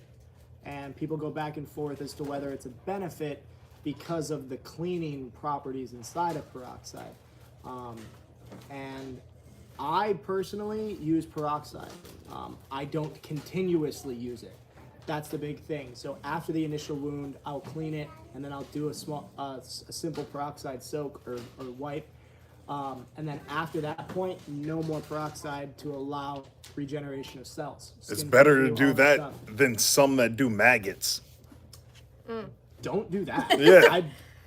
and people go back and forth as to whether it's a benefit because of the cleaning properties inside of peroxide. And I personally use peroxide. I don't continuously use it. That's the big thing. So after the initial wound, I'll clean it, and then I'll do a simple peroxide soak or wipe. And then after that point, no more peroxide to allow regeneration of cells. It's Skin better to tissue, do all that stuff. than some that do maggots. Don't do that. Yeah.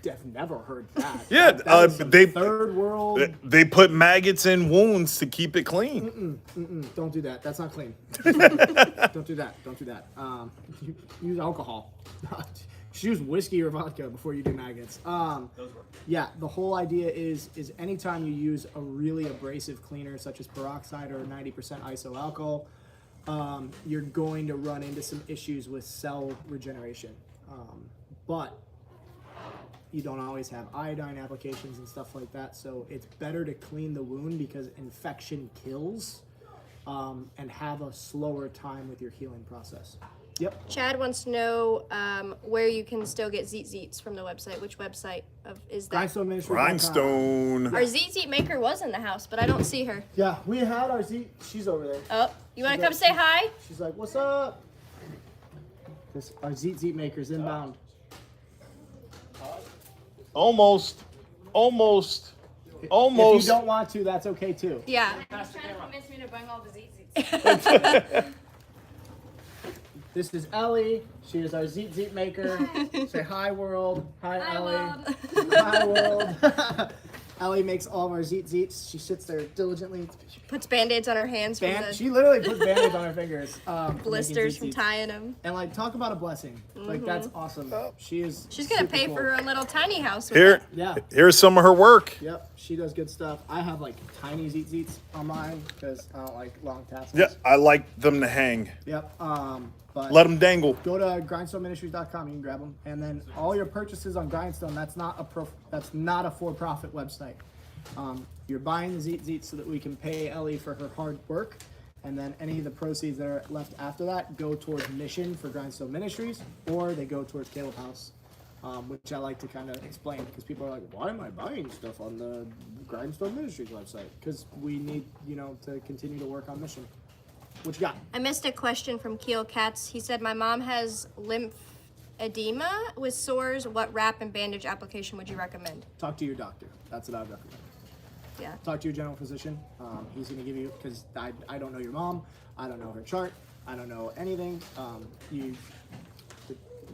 I've never heard that. Yeah, That is some they- third world. They put maggots in wounds to keep it clean. Don't do that. That's not clean. Don't do that. Don't do that. Use alcohol. Just use whiskey or vodka before you do maggots. Yeah, the whole idea is anytime you use a really abrasive cleaner such as peroxide or 90% iso alcohol, you're going to run into some issues with cell regeneration. But you don't always have iodine applications and stuff like that, so it's better to clean the wound because infection kills, and have a slower time with your healing process. Yep. Chad wants to know where you can still get zeets from the website. Which website is that? Grindstone Rhinestone. Our zeet maker was in the house, but I don't see her. Yeah, we had our she's over there. Oh, you want to She's come say hi? She's like, "What's up?" Our zeet maker's inbound. Almost. If you don't want to, that's okay too. Yeah. Trying to convince me to bring all the zeets. This is Ellie. She is our zeet maker. Say hi, world. Hi, Ellie. Hi, world. Ellie makes all of our zeets. She sits there diligently. Puts band-aids on her hands from the She literally puts band-aids on her fingers. blisters making from tying them. And like, talk about a blessing. Like, that's awesome. She's She's gonna super pay cool. for her own little tiny house with Here, it. Yeah. here's some of her work. Yep. She does good stuff. I have like tiny zeets on mine because I don't like long tassels. Yeah, I like them to hang. Yep. But Let them dangle. go to grindstoneministries.com. You can grab them, and then all your purchases on Grindstone. That's not a for-profit website. You're buying the zeets so that we can pay Ellie for her hard work, and then any of the proceeds that are left after that go towards mission for Grindstone Ministries, or they go towards Caleb House, which I like to kind of explain because people are like, "Why am I buying stuff on the Grindstone Ministries website?" Because we need, to continue to work on mission. What you got? I missed a question from Keel Katz. He said, my mom has lymphedema with sores. What wrap and bandage application would you recommend? Talk to your doctor. That's what I would recommend. Yeah. Talk to your general physician. He's going to give you, because I don't know your mom. I don't know her chart. I don't know anything. You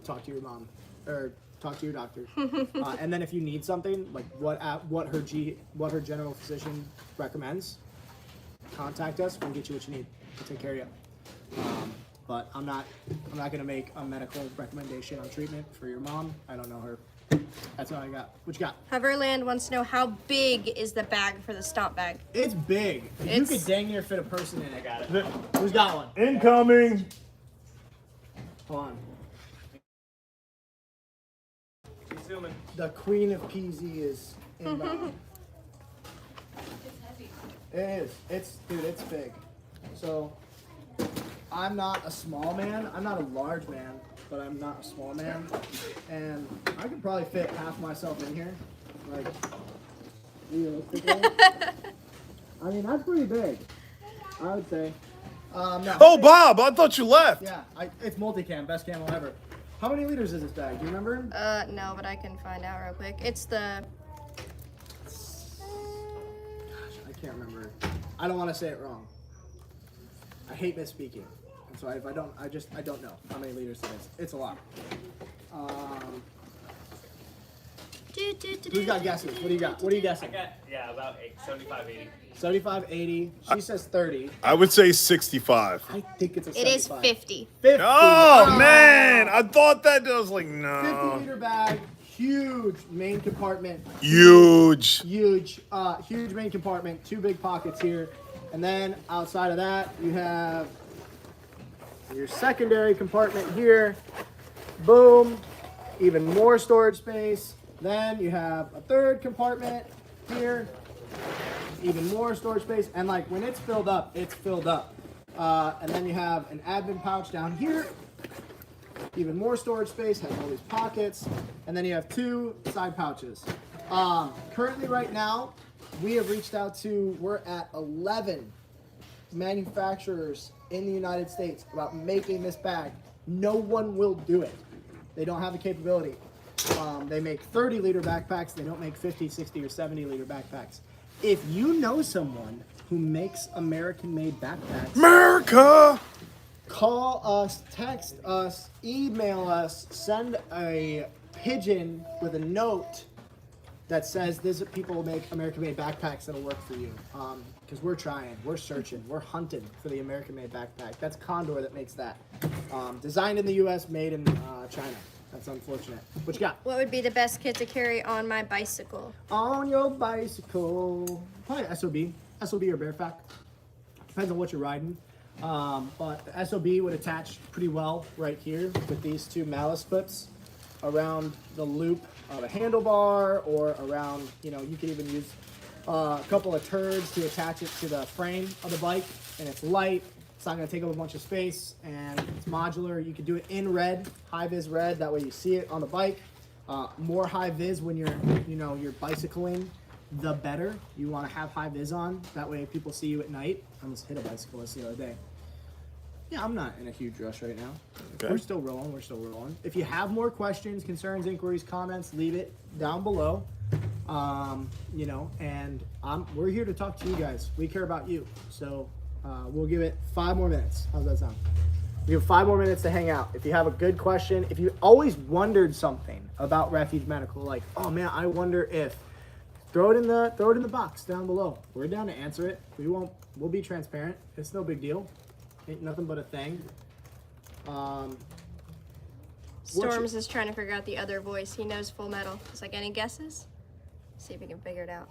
talk to your mom or talk to your doctor. And then if you need something, like what her general physician recommends, contact us. We'll get you what you need. We'll take care of you. But I'm not going to make a medical recommendation on treatment for your mom. I don't know her. That's all I got. What you got? Hoverland wants to know how big is the bag for the stomp bag? It's big. You It's- could dang near fit a person in it. I got it. Who's got one? Incoming. Hold on. Zooming. The Queen of PZ is inbound. It is. It's big. So, I'm not a small man. I'm not a large man, but I'm not a small man. And I could probably fit half myself in here. Like, realistically. I mean, that's pretty big. I would say. No. Oh, Bob, I thought you left. Yeah, it's multicam, best camo ever. How many liters is this bag? Do you remember? No, but I can find out real quick. It's the I can't remember. I don't want to say it wrong. I hate misspeaking. And so if I don't, I don't know how many liters it is. It's a lot. Who's got guesses? What do you got? What are you guessing? About 75, 80. 75, 80. She says 30. I would say 65. I think it's a it is 75. 50. 50. Oh, man. I thought that. I was like, 50 no. liter bag. Huge main compartment. Huge. Huge main compartment. 2 big pockets here. And then outside of that, you have your secondary compartment here. Boom. Even more storage space. Then you have a third compartment here. Even more storage space. And like when it's filled up, it's filled up. And then you have an admin pouch down here. Even more storage space, has all these pockets. And then you have 2 side pouches. Currently right now, we have reached out to, we're at 11 manufacturers in the United States about making this bag. No one will do it. They don't have the capability. They make 30 liter backpacks. They don't make 50, 60, or 70 liter backpacks. If you know someone who makes American-made backpacks, America! call us, text us, email us, send a pigeon with a note that says this people make American-made backpacks that'll work for you. Because we're trying, we're searching, we're hunting for the American-made backpack. That's Condor that makes that. Designed in the U.S., made in China. That's unfortunate. What you got? What would be the best kit to carry on my bicycle? On your bicycle. Probably SOB. SOB or Bearpack. Depends on what you're riding. But the SOB would attach pretty well right here with these two malice clips around the loop of a handlebar, or around, you could even use a couple of turds to attach it to the frame of the bike. And it's light, it's not going to take up a bunch of space, and it's modular. You can do it in red, high vis red, that way you see it on the bike. More high vis when you're bicycling, the better. You want to have high vis on, that way people see you at night. I almost hit a bicyclist the other day. Yeah, I'm not in a huge rush right now. Okay. We're still rolling. If you have more questions, concerns, inquiries, comments, leave it down below. And we're here to talk to you guys. We care about you. So we'll give it 5 more minutes. How's that sound? We have 5 more minutes to hang out. If you have a good question, if you always wondered something about Refuge Medical, like, oh man, I wonder if, throw it in the box down below. We're down to answer it. We'll be transparent. It's no big deal. Ain't nothing but a thing. Storms is trying to figure out the other voice. He knows Full Metal. It's like, any guesses? See if we can figure it out.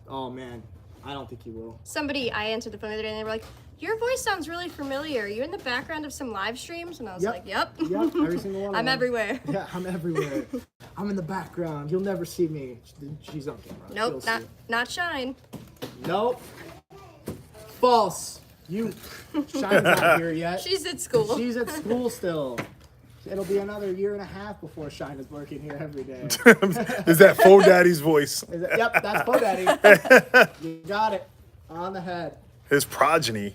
Oh man, I don't think he will. I answered the phone the other day and they were like, your voice sounds really familiar. Are you in the background of some live streams? And I was like, yep. Yep, every single one of I'm them. everywhere. Yeah, I'm everywhere. I'm in the background. You'll never see me. She's on camera. Nope, You'll not Shine. see. Nope. False. Shine's not here yet. She's at school. She's at school still. It'll be another 1.5 years before Shine is working here every day. Is that Faux Daddy's voice? Yep, that's Faux Daddy. You got it. On the head. His progeny.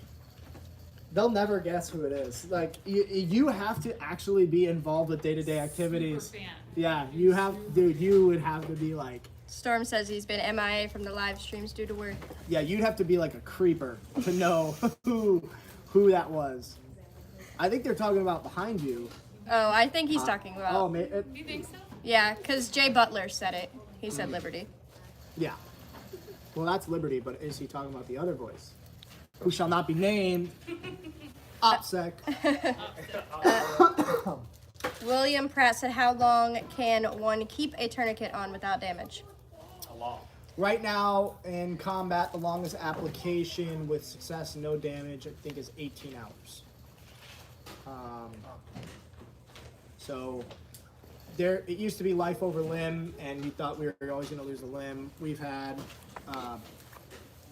They'll never guess who it is. Like, you have to actually be involved with day-to-day activities. Super fan. Yeah, you would have to be like, Storm says he's been MIA from the live streams due to work. yeah, you'd have to be like a creeper to know who that was. I think they're talking about behind you. Oh, I think he's talking about. Oh, man, You think so? Yeah, because Jay Butler said it. He said Liberty. yeah. Well, that's Liberty, but is he talking about the other voice? Who shall not be named? OPSEC. William Pratt said, how long can one keep a tourniquet on without damage? A lot. Right now, in combat, the longest application with success and no damage, I think, is 18 hours. So it used to be life over limb, and we thought we were always going to lose a limb. We've had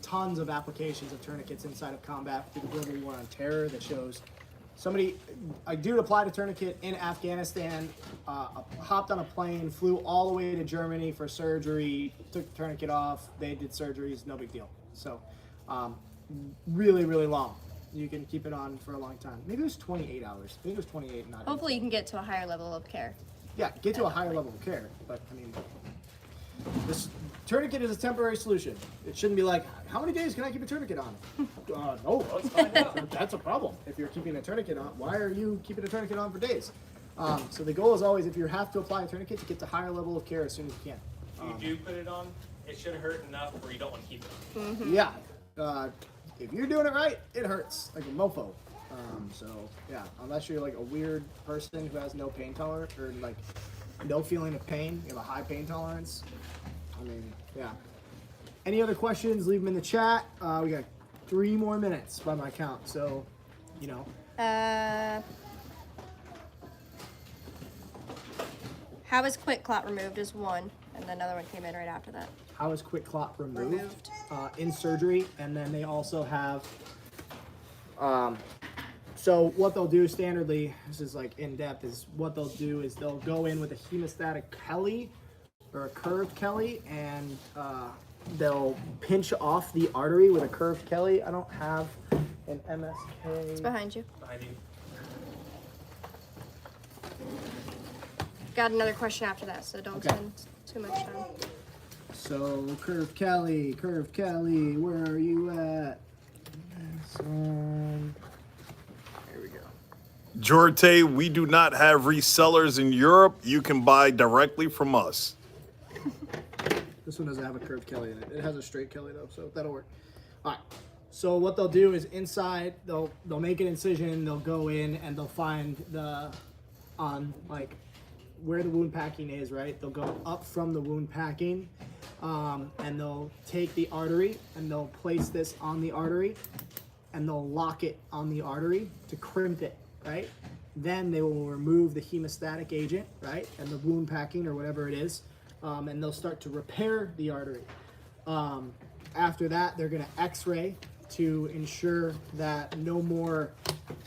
tons of applications of tourniquets inside of combat through the Global War on Terror that shows a dude applied a tourniquet in Afghanistan, hopped on a plane, flew all the way to Germany for surgery, took the tourniquet off, they did surgeries, no big deal. So really, really long. You can keep it on for a long time. Maybe it was 28 hours. I think it was 28 and not 18. Hopefully you can get to a higher level of care. Yeah, get to a higher level of care. But I mean, this tourniquet is a temporary solution. It shouldn't be like, how many days can I keep a tourniquet on? No, let's find out. That's a problem. If you're keeping a tourniquet on, why are you keeping a tourniquet on for days? So the goal is always, if you have to apply a tourniquet, to get to a higher level of care as soon as you can. If you do put it on, it should hurt enough where you don't want to keep it on. Yeah. If you're doing it right, it hurts like a mofo. So yeah, unless you're like a weird person who has no pain tolerance or like no feeling of pain, you have a high pain tolerance. I mean, yeah. Any other questions? Leave them in the chat. We got 3 more minutes by my count. So, How is quick clot removed is one, and then another one came in right after that. how is quick clot removed? In surgery, and then they also have. So what they'll do standardly, this is like in depth, is what they'll do is they'll go in with a hemostatic Kelly or a curved Kelly, and they'll pinch off the artery with a curved Kelly. I don't have an MSK. It's behind you. Behind you. Got another question after that, so don't Okay. spend too much time. So Curve Kelly, where are you at? This one. There we go. Jorte, we do not have resellers in Europe. You can buy directly from us. This one doesn't have a curved Kelly in it. It has a straight Kelly though, so that'll work. All right. So what they'll do is inside they'll make an incision. They'll go in and they'll find the like where the wound packing is. Right. They'll go up from the wound packing, and they'll take the artery and they'll place this on the artery, and they'll lock it on the artery to crimp it. Right. Then they will remove the hemostatic agent. Right. And the wound packing or whatever it is. And they'll start to repair the artery. After that, they're going to x-ray to ensure that no more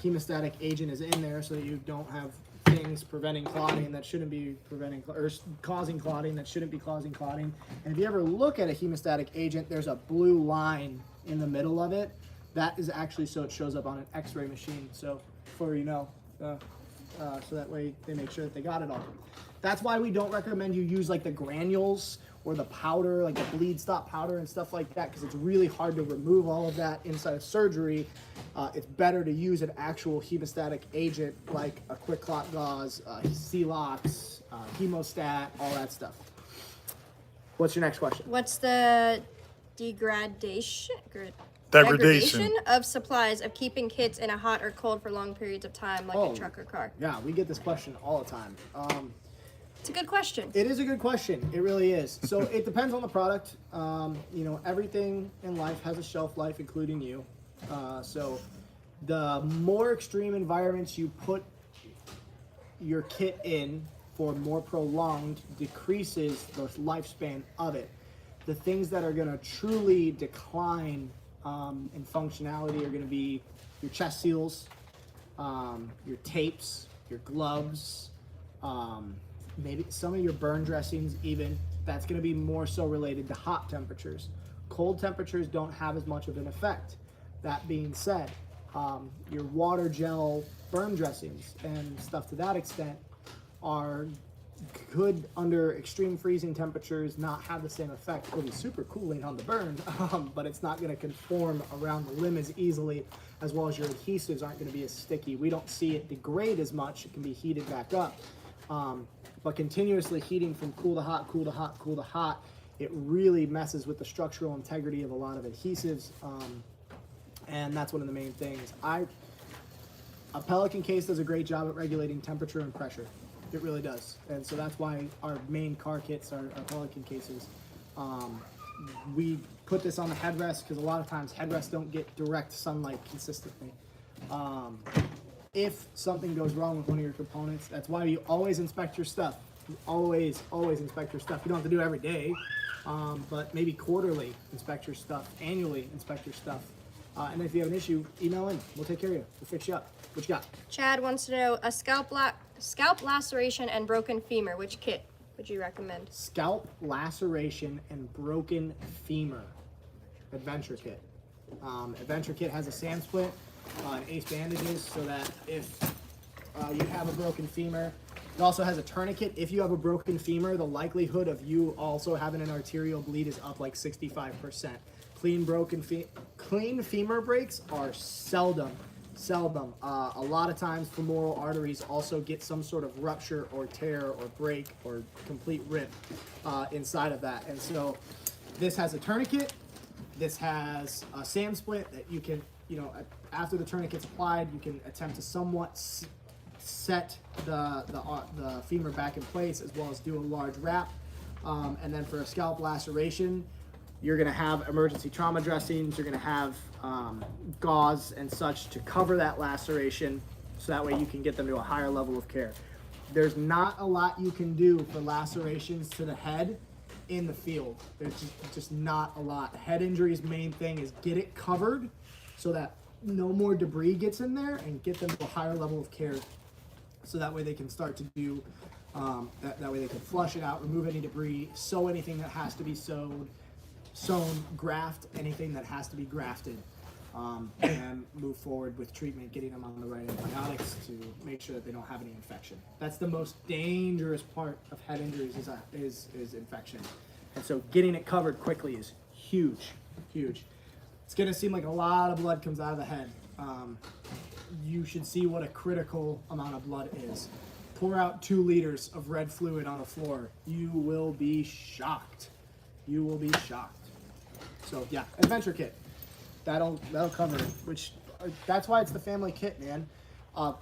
hemostatic agent is in there so that you don't have things preventing clotting that shouldn't be preventing, or causing clotting that shouldn't be causing clotting. And if you ever look at a hemostatic agent, there's a blue line in the middle of it. That is actually so it shows up on an x-ray machine. So before you know, so that way they make sure that they got it all. That's why we don't recommend you use like the granules or the powder, like the bleed stop powder and stuff like that, because it's really hard to remove all of that inside of surgery. It's better to use an actual hemostatic agent like a quick clot gauze, Celox, hemostat, all that stuff. What's your next question? What's the degradation of supplies of keeping kits in a hot or cold for long periods of time, like a truck or car? Yeah, we get this question all the time. It's a good question. It is a good question. It really is. So it depends on the product. You know, everything in life has a shelf life, including you. So the more extreme environments you put your kit in for more prolonged decreases the lifespan of it. The things that are going to truly decline in functionality are going to be your chest seals, your tapes, your gloves, maybe some of your burn dressings even. That's going to be more so related to hot temperatures. Cold temperatures don't have as much of an effect. That being said, your water gel burn dressings and stuff to that extent could under extreme freezing temperatures not have the same effect. It'll be super cooling on the burn, but it's not going to conform around the limb as easily, as well as your adhesives aren't going to be as sticky. We don't see it degrade as much. It can be heated back up. But continuously heating from cool to hot, cool to hot, cool to hot, it really messes with the structural integrity of a lot of adhesives. And that's one of the main things. A Pelican case does a great job at regulating temperature and pressure. It really does. And so that's why our main car kits are Pelican cases. We put this on the headrest because a lot of times headrests don't get direct sunlight consistently. If something goes wrong with one of your components, that's why you always inspect your stuff. You always inspect your stuff. You don't have to do it every day, but maybe quarterly inspect your stuff, annually inspect your stuff. And if you have an issue, email in. We'll take care of you. We'll fix you up. What you got? Chad wants to know a scalp laceration and broken femur. Which kit would you recommend? Scalp laceration and broken femur. Adventure Kit. Adventure Kit has a sand splint and ace bandages so that if you have a broken femur, it also has a tourniquet. If you have a broken femur, the likelihood of you also having an arterial bleed is up like 65%. Clean femur breaks are seldom. A lot of times femoral arteries also get some sort of rupture or tear or break or complete rip inside of that. And so this has a tourniquet. This has a sand splint that you can, after the tourniquet's applied, you can attempt to somewhat set the femur back in place, as well as do a large wrap. And then for a scalp laceration, you're going to have emergency trauma dressings. You're going to have gauze and such to cover that laceration, so that way you can get them to a higher level of care. There's not a lot you can do for lacerations to the head in the field. There's just not a lot. Head injuries' main thing is get it covered so that no more debris gets in there, and get them to a higher level of care, so that way they can start to do, that way they can flush it out, remove any debris, sew anything that has to be sewn, graft anything that has to be grafted, and move forward with treatment, getting them on the right antibiotics to make sure that they don't have any infection. That's the most dangerous part of head injuries is infection. And so getting it covered quickly is huge, huge. It's gonna seem like a lot of blood comes out of the head. You should see what a critical amount of blood is. Pour out 2 liters of red fluid on a floor. You will be shocked. You will be shocked. So yeah, adventure kit. That'll cover it. Which that's why it's the family kit, man.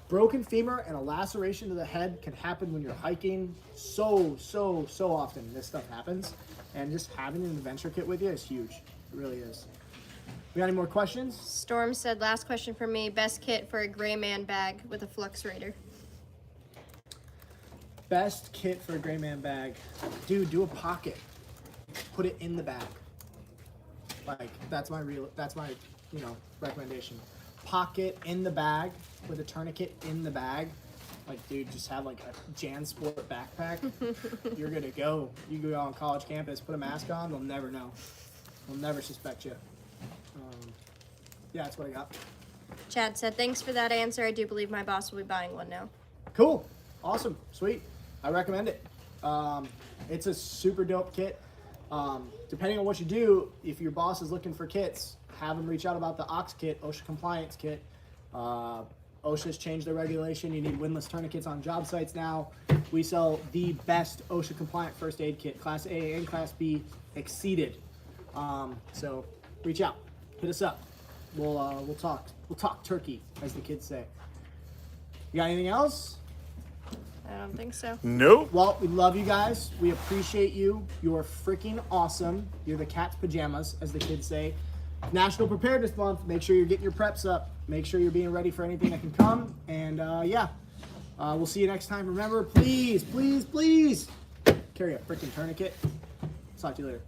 Broken femur and a laceration to the head can happen when you're hiking. So often this stuff happens, and just having an adventure kit with you is huge. It really is. We got any more questions? Storm said, last question for me. Best kit for a gray man bag with a flux raider. Best kit for a gray man bag. Dude, do a pocket. Put it in the bag. Like, that's my recommendation. Pocket in the bag with a tourniquet in the bag. Like, dude, just have like a JanSport backpack. You're good to go. You go on college campus, put a mask on, they'll never know. They'll never suspect you. Yeah, that's what I got. Chad said, thanks for that answer. I do believe my boss will be buying one now. Cool. Awesome. Sweet. I recommend it. It's a super dope kit. Depending on what you do, if your boss is looking for kits, have them reach out about the OX kit, OSHA compliance kit. OSHA's changed their regulation. You need windlass tourniquets on job sites now. We sell the best OSHA compliant first aid kit, Class A and Class B, exceeded. So reach out, hit us up. We'll talk turkey, as the kids say. You got anything else? I don't think so. Nope. Well, we love you guys. We appreciate you. You're freaking awesome. You're the cat's pajamas, as the kids say. National Preparedness Month. Make sure you're getting your preps up. Make sure you're being ready for anything that can come. And we'll see you next time. Remember, please carry a freaking tourniquet. Talk to you later.